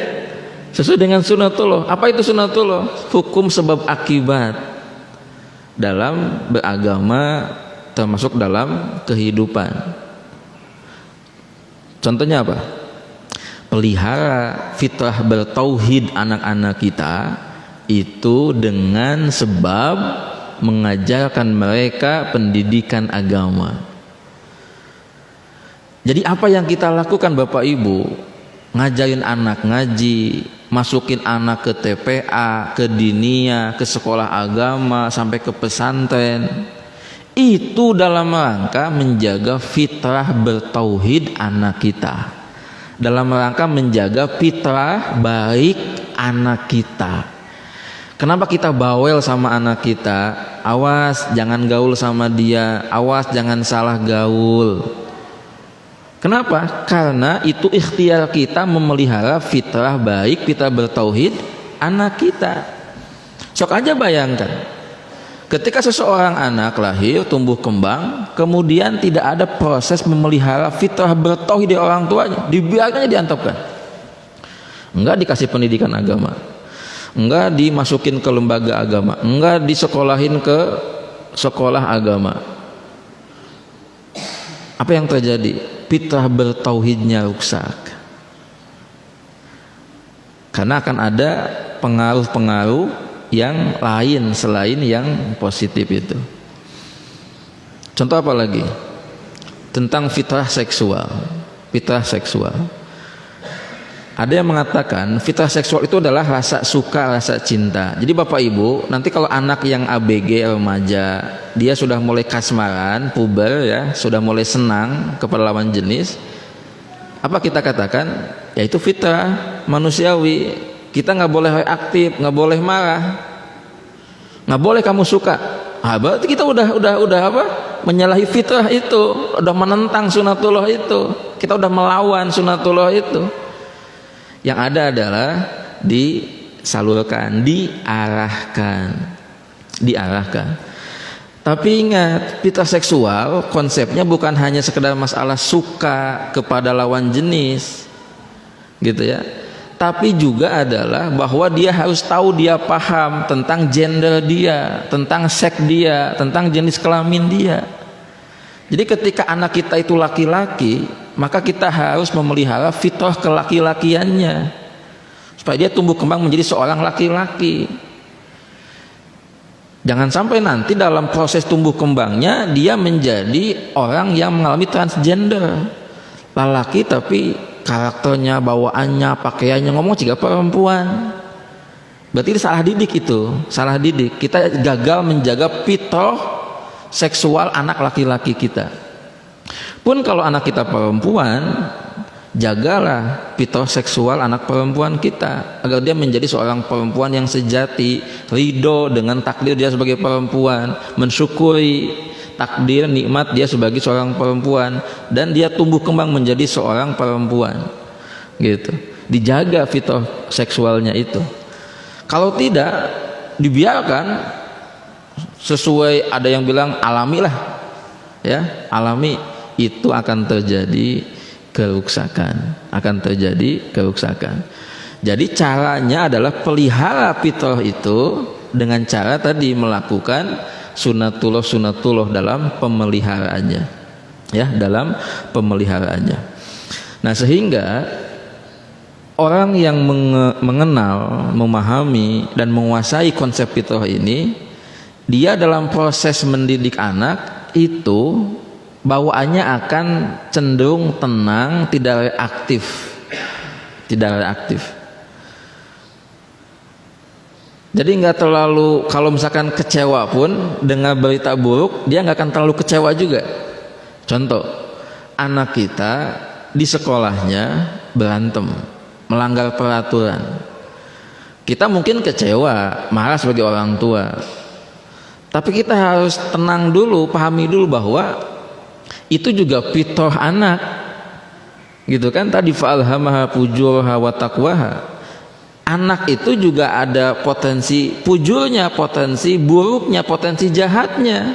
Sesuai dengan sunatullah. Apa itu sunatullah? Hukum sebab akibat dalam beragama, termasuk dalam kehidupan. Contohnya apa? Pelihara fitrah bertauhid anak-anak kita itu dengan sebab mengajarkan mereka pendidikan agama. Jadi apa yang kita lakukan Bapak Ibu? Ngajarin anak ngaji, masukin anak ke TPA, ke dinia, ke sekolah agama, sampai ke pesantren. Itu dalam rangka menjaga fitrah bertauhid anak kita, dalam rangka menjaga fitrah baik anak kita. Kenapa kita bawel sama anak kita? Awas jangan gaul sama dia, awas jangan salah gaul. Kenapa? Karena itu ikhtiar kita memelihara fitrah baik, fitrah bertauhid anak kita. Sok aja bayangkan, ketika seseorang anak lahir, tumbuh kembang, kemudian tidak ada proses memelihara fitrah bertauhid di orang tuanya, dibiarkannya diantapkan. Enggak dikasih pendidikan agama, enggak dimasukin ke lembaga agama, enggak disekolahin ke sekolah agama. Apa yang terjadi? Fitrah bertauhidnya rusak. Karena akan ada pengaruh-pengaruh yang lain selain yang positif itu. Contoh apa lagi? Tentang fitrah seksual. Fitrah seksual. Ada yang mengatakan fitrah seksual itu adalah rasa suka, rasa cinta. Jadi Bapak Ibu, nanti kalau anak yang ABG remaja, dia sudah mulai kasmaran, puber ya, sudah mulai senang kepada lawan jenis, apa kita katakan? Yaitu fitrah manusiawi. Kita nggak boleh aktif, nggak boleh marah, nggak boleh kamu suka. Berarti kita udah apa? Menyalahi fitrah itu, udah menentang sunatullah itu. Kita udah melawan sunatullah itu. Yang ada adalah disalurkan, diarahkan. Tapi ingat, fitrah seksual konsepnya bukan hanya sekedar masalah suka kepada lawan jenis, gitu ya. Tapi juga adalah bahwa dia harus tahu, dia paham tentang gender dia, tentang seks dia, tentang jenis kelamin dia. Jadi ketika anak kita itu laki-laki, maka kita harus memelihara fitrah kelaki-lakiannya supaya dia tumbuh kembang menjadi seorang laki-laki. Jangan sampai nanti dalam proses tumbuh kembangnya dia menjadi orang yang mengalami transgender, lelaki tapi karakternya, bawaannya, pakaiannya ngomong juga perempuan. Berarti salah didik itu, salah didik. Kita gagal menjaga fitrah seksual anak laki-laki kita. Pun kalau anak kita perempuan, jagalah fitrah seksual anak perempuan kita agar dia menjadi seorang perempuan yang sejati, ridho dengan takdir dia sebagai perempuan, mensyukuri takdir nikmat dia sebagai seorang perempuan, dan dia tumbuh kembang menjadi seorang perempuan. Gitu. Dijaga fitrah seksualnya itu. Kalau tidak dibiarkan sesuai, ada yang bilang alami lah, ya, alami, itu akan terjadi kerusakan, Jadi caranya adalah pelihara fitrah itu dengan cara tadi melakukan sunatullah dalam pemeliharaannya, ya, dalam pemeliharaannya. Nah, sehingga orang yang mengenal, memahami dan menguasai konsep fitrah ini, dia dalam proses mendidik anak itu bawaannya akan cenderung tenang, tidak reaktif. Jadi nggak terlalu, kalau misalkan kecewa pun dengar berita buruk, dia nggak akan terlalu kecewa juga. Contoh, anak kita di sekolahnya berantem, melanggar peraturan. Kita mungkin kecewa, marah sebagai orang tua. Tapi kita harus tenang dulu, pahami dulu bahwa itu juga fitrah anak, gitu kan? Tadi fa'alhamaha fujuraha wa taqwaha. Anak itu juga ada potensi fujurnya, potensi buruknya, potensi jahatnya.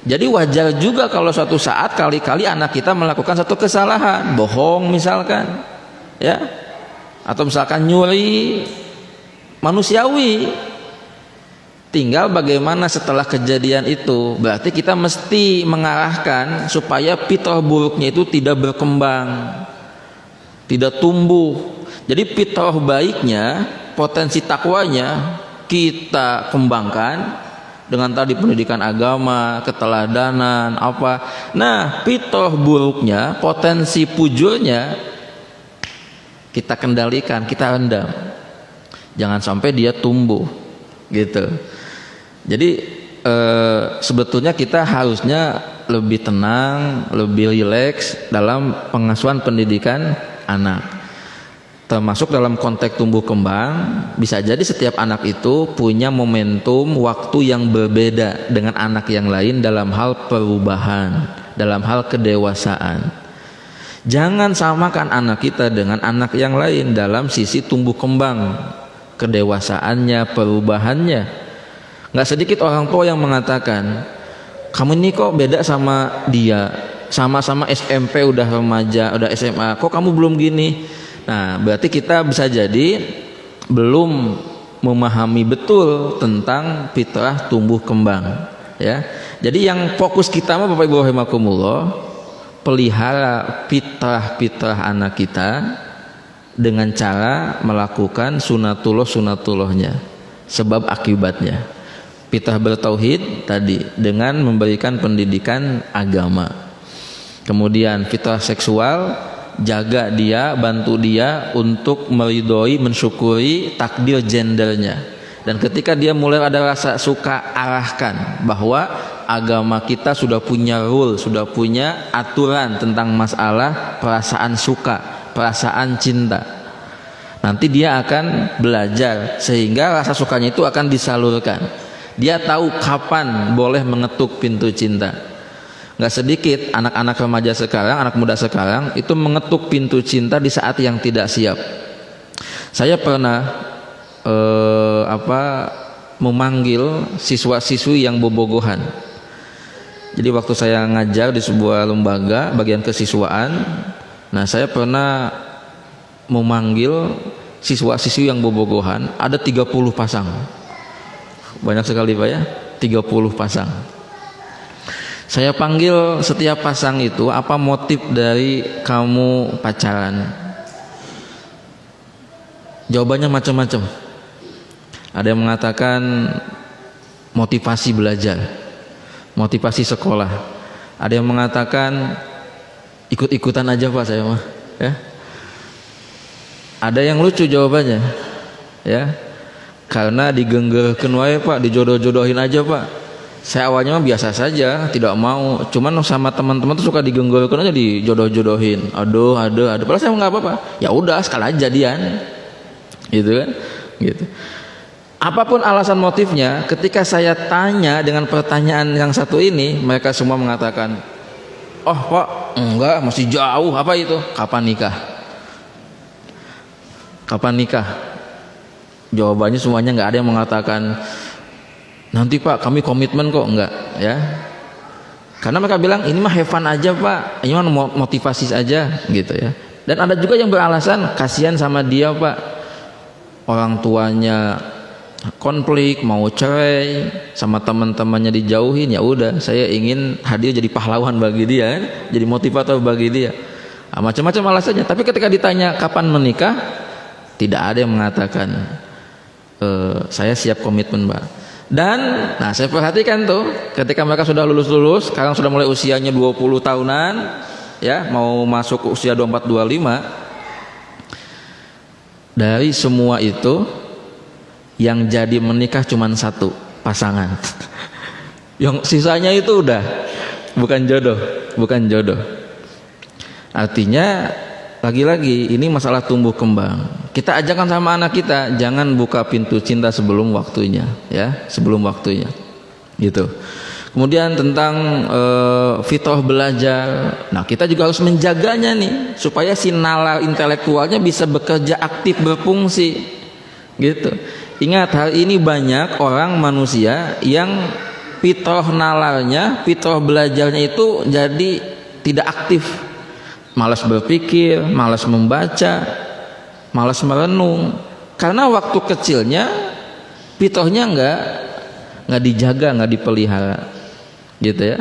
Jadi wajar juga kalau suatu saat kali-kali anak kita melakukan satu kesalahan, bohong misalkan, ya, atau misalkan nyuri, manusiawi. Tinggal bagaimana setelah kejadian itu. Berarti kita mesti mengarahkan supaya fitrah buruknya itu tidak berkembang, tidak tumbuh. Jadi fitrah baiknya, potensi takwanya kita kembangkan dengan tadi pendidikan agama, keteladanan, apa. Nah, fitrah buruknya, potensi fujurnya kita kendalikan, kita rendam. Jangan sampai dia tumbuh, gitu. Jadi sebetulnya kita harusnya lebih tenang, lebih rileks dalam pengasuhan pendidikan anak. Termasuk dalam konteks tumbuh kembang, bisa jadi setiap anak itu punya momentum waktu yang berbeda dengan anak yang lain dalam hal perubahan, dalam hal kedewasaan. Jangan samakan anak kita dengan anak yang lain dalam sisi tumbuh kembang, kedewasaannya, perubahannya. Nggak sedikit orang tua yang mengatakan, kamu ini kok beda sama dia, sama-sama SMP udah remaja, udah SMA, kok kamu belum gini. Nah, berarti kita bisa jadi belum memahami betul tentang fitrah tumbuh kembang, ya. Jadi yang fokus kita mah Bapak Ibu rahimakumullah, pelihara fitrah anak kita dengan cara melakukan sunatullahnya sebab akibatnya. Fitrah bertauhid tadi dengan memberikan pendidikan agama. Kemudian fitrah seksual, jaga dia, bantu dia untuk meridhoi, mensyukuri takdir gendernya. Dan ketika dia mulai ada rasa suka, arahkan bahwa agama kita sudah punya rule, sudah punya aturan tentang masalah perasaan suka, perasaan cinta. Nanti dia akan belajar sehingga rasa sukanya itu akan disalurkan. Dia tahu kapan boleh mengetuk pintu cinta. Gak sedikit anak-anak remaja sekarang, anak muda sekarang itu mengetuk pintu cinta di saat yang tidak siap. Saya pernah memanggil siswa-siswi yang bobogohan. Jadi waktu saya ngajar di sebuah lembaga bagian kesiswaan, nah saya pernah memanggil siswa-siswi yang bobogohan, ada 30 pasang. Banyak sekali Pak ya, 30 pasang. Saya panggil setiap pasang itu, apa motif dari kamu pacaran? Jawabannya macam-macam. Ada yang mengatakan motivasi belajar, motivasi sekolah. Ada yang mengatakan ikut-ikutan aja Pak saya mah, ya. Ada yang lucu jawabannya, ya. Karena digenggerkeun wae Pak, dijodoh-jodohin aja Pak. Saya awalnya mah biasa saja, tidak mau. Cuman sama teman-teman tuh suka digenggerkeun aja, dijodoh-jodohin. Aduh. Padahal saya nggak apa-apa. Ya udah, sekali aja jadian. Gitu kan? Gitu. Apapun alasan motifnya, ketika saya tanya dengan pertanyaan yang satu ini, mereka semua mengatakan, "Oh, Pak, enggak, masih jauh." Apa itu? Kapan nikah? Kapan nikah? Jawabannya semuanya nggak ada yang mengatakan nanti Pak kami komitmen kok, enggak ya. Karena mereka bilang ini mah have fun aja Pak, ini mah motivasi saja gitu ya. Dan ada juga yang beralasan kasihan sama dia Pak, orang tuanya konflik, mau cerai, sama teman-temannya dijauhin, ya udah saya ingin hadir jadi pahlawan bagi dia, jadi motivator bagi dia. Nah, macam-macam alasannya. Tapi ketika ditanya kapan menikah, tidak ada yang mengatakan saya siap komitmen Pak. Dan nah saya perhatikan tuh ketika mereka sudah lulus, sekarang sudah mulai usianya 20 tahunan ya, mau masuk usia 24 25. Dari semua itu yang jadi menikah cuma satu pasangan. Yang sisanya itu udah bukan jodoh. Artinya lagi-lagi ini masalah tumbuh kembang. Kita ajarkan sama anak kita, jangan buka pintu cinta sebelum waktunya, ya, sebelum waktunya. Gitu. Kemudian tentang fitrah belajar. Nah, kita juga harus menjaganya nih supaya si nalar intelektualnya bisa bekerja aktif, berfungsi. Gitu. Ingat, hari ini banyak orang manusia yang fitrah nalarnya, fitrah belajarnya itu jadi tidak aktif. Malas berpikir, malas membaca, malas merenung. Karena waktu kecilnya fitrahnya nggak dijaga, nggak dipelihara, gitu ya.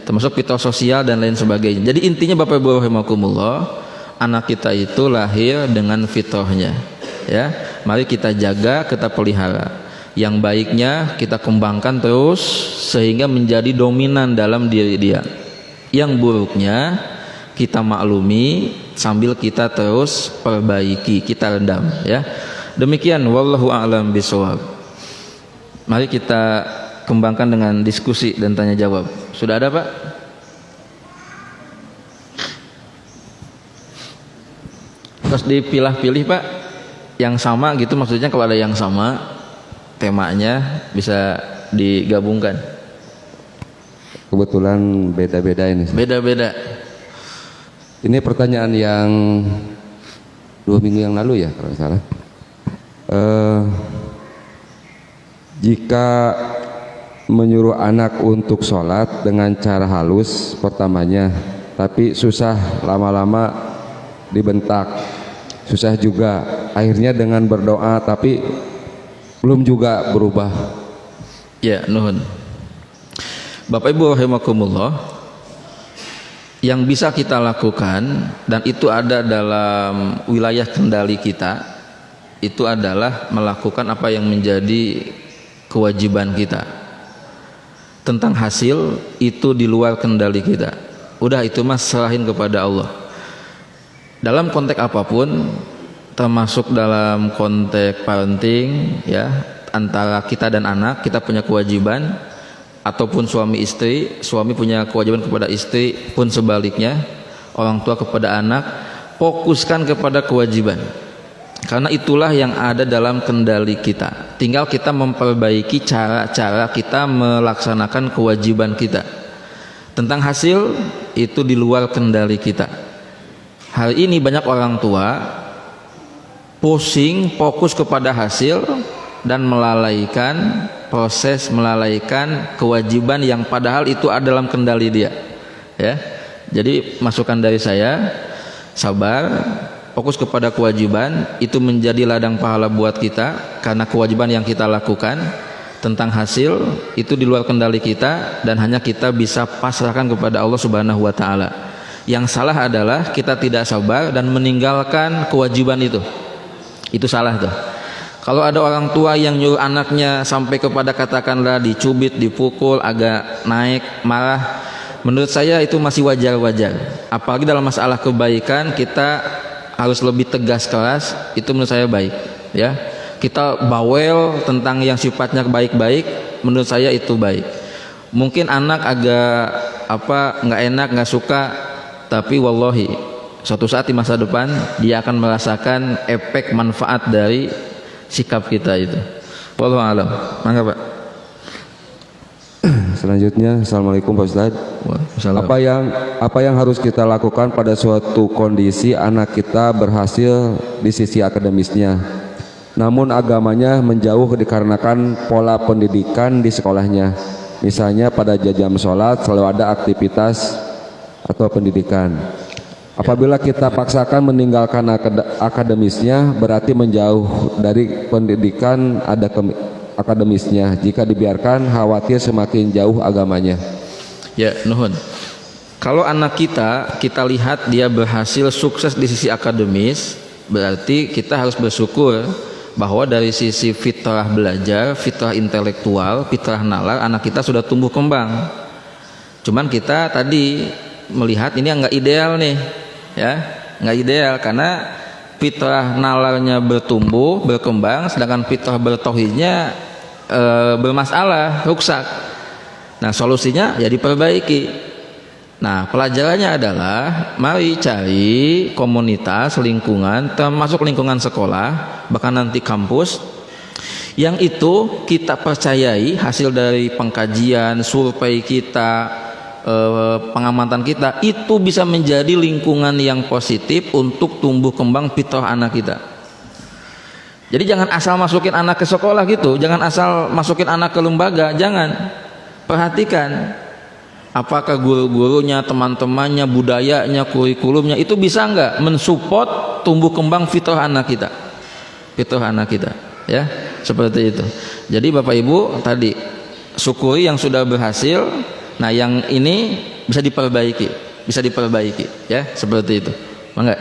Termasuk fitrah sosial dan lain sebagainya. Jadi intinya Bapak Ibu rahimakumullah, anak kita itu lahir dengan fitrahnya, ya. Mari kita jaga, kita pelihara. Yang baiknya kita kembangkan terus sehingga menjadi dominan dalam diri dia. Yang buruknya kita maklumi sambil kita terus perbaiki, kita redam, ya. Demikian wallahu a'lam bishawab. Mari kita kembangkan dengan diskusi dan tanya jawab. Sudah ada Pak? Terus dipilah-pilih Pak yang sama gitu, maksudnya kalau ada yang sama temanya bisa digabungkan. Kebetulan beda-beda ini. Beda-beda. Ini pertanyaan yang 2 minggu yang lalu ya kalau tidak salah. Jika menyuruh anak untuk sholat dengan cara halus pertamanya, tapi susah lama-lama dibentak, susah juga, akhirnya dengan berdoa tapi belum juga berubah. Ya, nuhun. Bapak Ibu rahimakumullah, yang bisa kita lakukan dan itu ada dalam wilayah kendali kita, itu adalah melakukan apa yang menjadi kewajiban kita. Tentang hasil itu di luar kendali kita. Udah itu mas serahin kepada Allah. Dalam konteks apapun, termasuk dalam konteks parenting ya, antara kita dan anak, kita punya kewajiban, ataupun suami istri, suami punya kewajiban kepada istri, pun sebaliknya, orang tua kepada anak, fokuskan kepada kewajiban. Karena itulah yang ada dalam kendali kita. Tinggal kita memperbaiki cara-cara kita melaksanakan kewajiban kita. Tentang hasil itu di luar kendali kita. Hari ini banyak orang tua pusing fokus kepada hasil dan melalaikan proses, melalaikan kewajiban yang padahal itu ada dalam kendali dia. Ya. Jadi masukan dari saya, sabar, fokus kepada kewajiban, itu menjadi ladang pahala buat kita karena kewajiban yang kita lakukan. Tentang hasil itu di luar kendali kita dan hanya kita bisa pasrahkan kepada Allah Subhanahu wa taala. Yang salah adalah kita tidak sabar dan meninggalkan kewajiban itu. Itu salah tuh. Kalau ada orang tua yang nyuruh anaknya sampai kepada katakanlah dicubit, dipukul, agak naik, marah, menurut saya itu masih wajar-wajar. Apalagi dalam masalah kebaikan kita harus lebih tegas keras, itu menurut saya baik ya. Kita bawel tentang yang sifatnya baik-baik, menurut saya itu baik. Mungkin anak agak nggak enak, nggak suka, tapi wallahi suatu saat di masa depan dia akan merasakan efek manfaat dari sikap kita itu. Wallahu a'lam. Mangga Pak. Selanjutnya, Assalamualaikum Pak Ustadz. Apa yang harus kita lakukan pada suatu kondisi anak kita berhasil di sisi akademisnya, namun agamanya menjauh dikarenakan pola pendidikan di sekolahnya? Misalnya pada jam sholat selalu ada aktivitas atau pendidikan. Apabila kita paksakan meninggalkan akademisnya, berarti menjauh dari pendidikan akademisnya. Jika dibiarkan, khawatir semakin jauh agamanya. Ya, nuhun. Kalau anak kita lihat dia berhasil sukses di sisi akademis, berarti kita harus bersyukur bahwa dari sisi fitrah belajar, fitrah intelektual, fitrah nalar, anak kita sudah tumbuh kembang. Cuman kita tadi melihat ini nggak ideal nih, ya, nggak ideal karena fitrah nalarnya bertumbuh, berkembang, sedangkan fitrah bertauhidnya bermasalah, rusak. Nah, solusinya ya diperbaiki. Nah, pelajarannya adalah mari cari komunitas, lingkungan, termasuk lingkungan sekolah, bahkan nanti kampus, yang itu kita percayai hasil dari pengkajian, survei kita, pengamatan kita, itu bisa menjadi lingkungan yang positif untuk tumbuh kembang fitrah anak kita. Jadi jangan asal masukin anak ke sekolah gitu, jangan asal masukin anak ke lembaga, jangan. Perhatikan apakah guru-gurunya, teman-temannya, budayanya, kurikulumnya itu bisa nggak mensupport tumbuh kembang fitrah anak kita, ya, seperti itu. Jadi Bapak Ibu tadi syukuri yang sudah berhasil. Nah, yang ini bisa diperbaiki, ya, seperti itu. Mangga.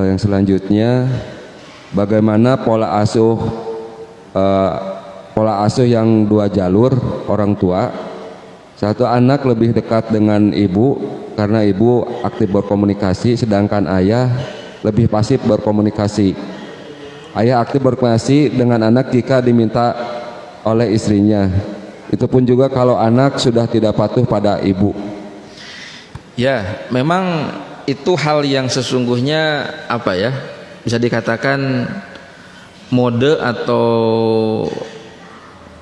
Yang selanjutnya, bagaimana pola asuh yang dua jalur orang tua? Satu, anak lebih dekat dengan ibu karena ibu aktif berkomunikasi, sedangkan ayah lebih pasif berkomunikasi. Ayah aktif berkomunikasi dengan anak jika diminta oleh istrinya. Itu pun juga kalau anak sudah tidak patuh pada ibu. Ya, memang itu hal yang sesungguhnya bisa dikatakan mode atau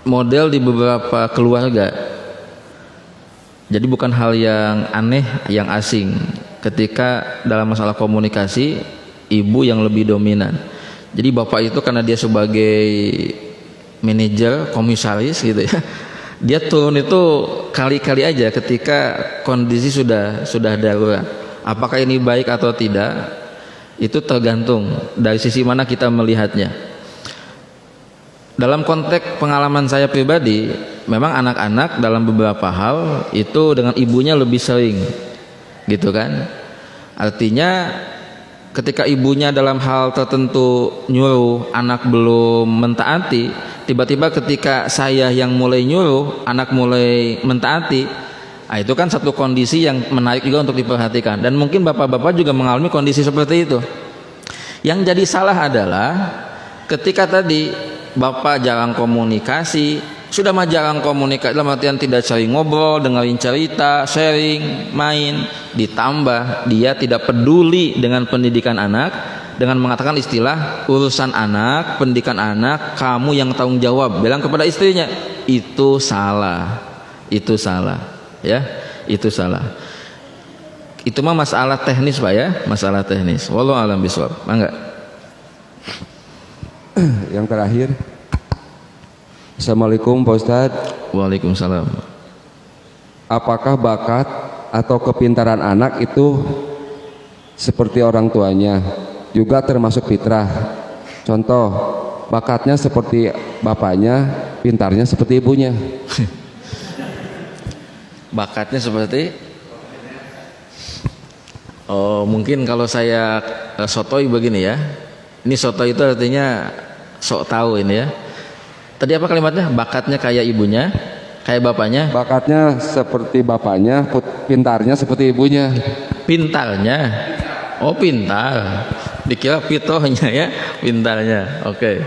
model di beberapa keluarga. Jadi bukan hal yang aneh, yang asing ketika dalam masalah komunikasi ibu yang lebih dominan. Jadi bapak itu karena dia sebagai manajer, komisaris gitu ya, dia turun itu kali-kali aja ketika kondisi sudah darurat. Apakah ini baik atau tidak, itu tergantung dari sisi mana kita melihatnya. Dalam konteks pengalaman saya pribadi, memang anak-anak dalam beberapa hal itu dengan ibunya lebih sering, gitu kan. Artinya ketika ibunya dalam hal tertentu nyuruh, anak belum mentaati, tiba-tiba ketika saya yang mulai nyuruh, anak mulai mentaati, nah itu kan satu kondisi yang menarik juga untuk diperhatikan. Dan mungkin bapak-bapak juga mengalami kondisi seperti itu. Yang jadi salah adalah ketika tadi bapak jarang komunikasi, sudah mah jarang komunikasi dalam artian tidak sering ngobrol, dengerin cerita, sharing, main, ditambah dia tidak peduli dengan pendidikan anak dengan mengatakan istilah urusan anak, pendidikan anak kamu yang tanggung jawab, bilang kepada istrinya. Itu salah, itu salah, ya, itu salah. Itu mah masalah teknis Pak ya, masalah teknis. Wallahu a'lam bishawab. Mangga. Yang terakhir. Assalamualaikum Pak Ustadz. Waalaikumsalam. Apakah bakat atau kepintaran anak itu seperti orang tuanya juga termasuk fitrah? Contoh, bakatnya seperti bapaknya, pintarnya seperti ibunya. Bakatnya seperti mungkin kalau saya sotoi begini ya. Ini sotoi itu artinya sok tahu ini ya. Tadi apa kalimatnya? Bakatnya kayak ibunya, kayak bapaknya. Bakatnya seperti bapaknya, pintarnya seperti ibunya. Pintarnya, oh pintar. Dikira pitohnya ya, pintarnya. Oke.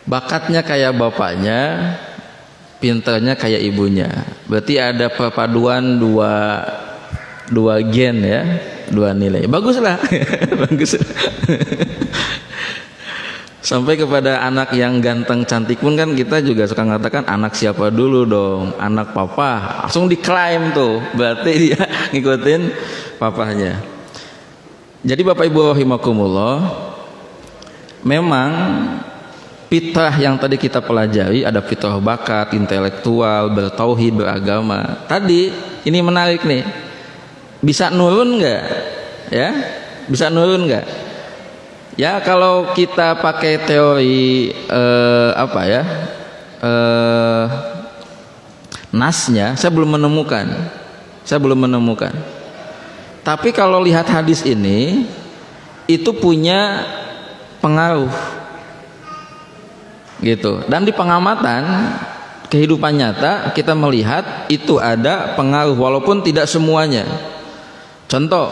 Bakatnya kayak bapaknya, pintarnya kayak ibunya. Berarti ada perpaduan dua gen ya, dua nilai. Baguslah, bagus. Sampai kepada anak yang ganteng cantik pun kan kita juga suka mengatakan anak siapa dulu dong, anak papa. Langsung diklaim tuh, berarti dia ngikutin papahnya. Jadi Bapak Ibu rahimakumullah, memang fitrah yang tadi kita pelajari ada fitrah bakat, intelektual, bertauhid, beragama. Tadi ini menarik nih. Bisa nurun nggak? Ya, bisa nurun nggak? Ya kalau kita pakai teori nasnya, saya belum menemukan. Tapi kalau lihat hadis ini, itu punya pengaruh, gitu. Dan di pengamatan kehidupan nyata kita melihat itu ada pengaruh, walaupun tidak semuanya. Contoh,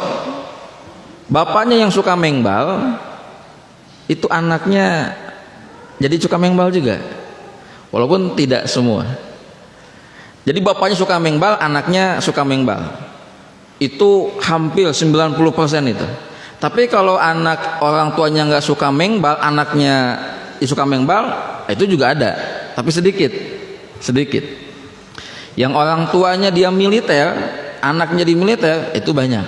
bapaknya yang suka mengbal, itu anaknya jadi suka mengbal juga, walaupun tidak semua. Jadi bapaknya suka mengbal, anaknya suka mengbal, itu hampir 90% itu. Tapi kalau anak orang tuanya nggak suka mengbal, anaknya suka mengbal, itu juga ada, tapi sedikit. Yang orang tuanya dia militer, anaknya di militer, itu banyak.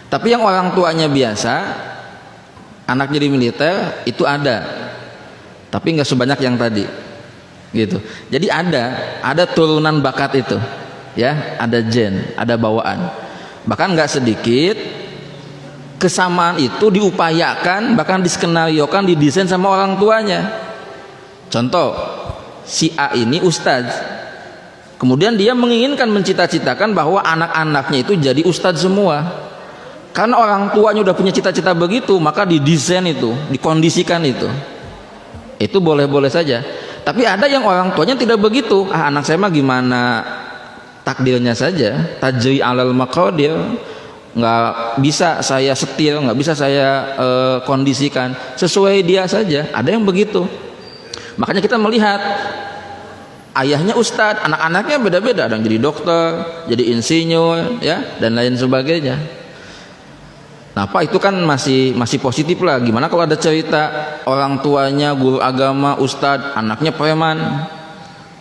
Tapi yang orang tuanya biasa, anaknya di militer, itu ada, tapi nggak sebanyak yang tadi, gitu. Jadi ada turunan bakat itu, ya, ada gen, ada bawaan. Bahkan nggak sedikit kesamaan itu diupayakan, bahkan diskenariokan, didesain sama orang tuanya. Contoh, si A ini ustadz, kemudian dia menginginkan, mencita-citakan bahwa anak-anaknya itu jadi ustadz semua. Karena orang tuanya udah punya cita-cita begitu, maka didesain itu, dikondisikan itu. Itu boleh-boleh saja. Tapi ada yang orang tuanya tidak begitu. Anak saya mah gimana takdirnya saja, tajri alal maqadir, nggak bisa saya setir, nggak bisa saya kondisikan, sesuai dia saja. Ada yang begitu. Makanya kita melihat ayahnya ustadz, anak-anaknya beda-beda, ada yang jadi dokter, jadi insinyur, ya, dan lain sebagainya. Nah, Pak, itu kan masih positif lah. Gimana kalau ada cerita orang tuanya guru agama, ustadz, anaknya preman?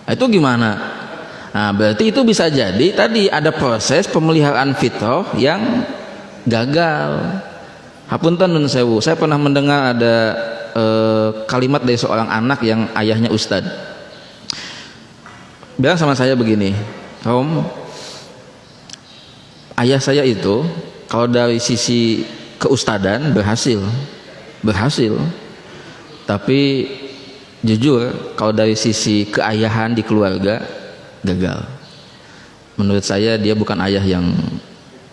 Nah, itu gimana? Nah, berarti itu bisa jadi tadi ada proses pemeliharaan fitrah yang gagal. Hapunten nun sewu. Saya pernah mendengar ada kalimat dari seorang anak yang ayahnya ustadz. Bilang sama saya begini, Om, ayah saya itu kalau dari sisi keustadan berhasil, tapi jujur kalau dari sisi keayahan di keluarga gagal. Menurut saya dia bukan ayah yang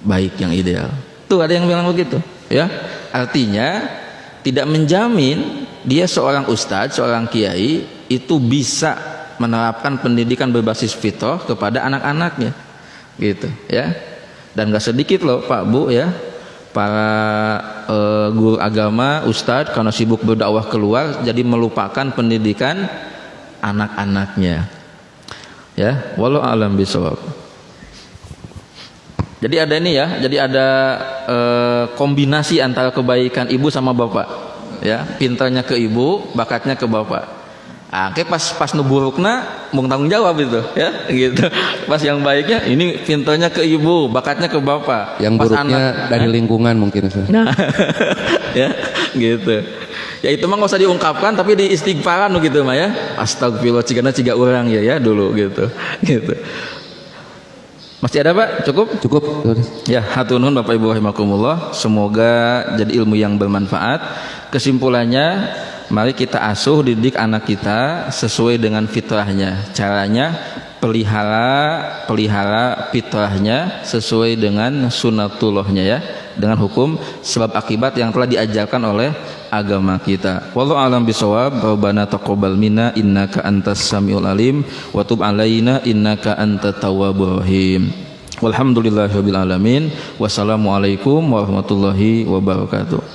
baik, yang ideal. Tuh ada yang bilang begitu, ya. Artinya tidak menjamin dia seorang ustadz, seorang kiai itu bisa menerapkan pendidikan berbasis fitrah kepada anak-anaknya, gitu ya. Dan gak sedikit loh Pak Bu ya, para guru agama, ustadz karena sibuk berdakwah keluar jadi melupakan pendidikan anak-anaknya. Ya, wallahu a'lam bishawab. Jadi ada ini ya, jadi ada kombinasi antara kebaikan ibu sama bapak. Ya, pintarnya ke ibu, bakatnya ke bapak. Ah, pas nuburukna mung tanggung jawab itu, ya, gitu. Pas yang baiknya ini pintarnya ke ibu, bakatnya ke bapak. Yang pas buruknya dari lingkungan mungkin. Nah, ya, gitu. Ya itu mah nggak usah diungkapkan, tapi di istighfaran gitu mah ya. Astagfirullah, ciga orang ya dulu gitu, gitu. Masih ada Pak? Cukup? Cukup. Ya, hatur nuhun Bapak Ibu rahimakumullah. Semoga jadi ilmu yang bermanfaat. Kesimpulannya, mari kita asuh didik anak kita sesuai dengan fitrahnya. Caranya pelihara fitrahnya sesuai dengan sunnatullahnya ya, dengan hukum sebab akibat yang telah diajarkan oleh agama kita. Wallahu a'lam bishawab. Rabbana taqabbal minna innaka antas samiul alim wa tub alaina innaka antat tawwabur rahim. Walhamdulillahirabbil alamin. Wassalamualaikum warahmatullahi wabarakatuh.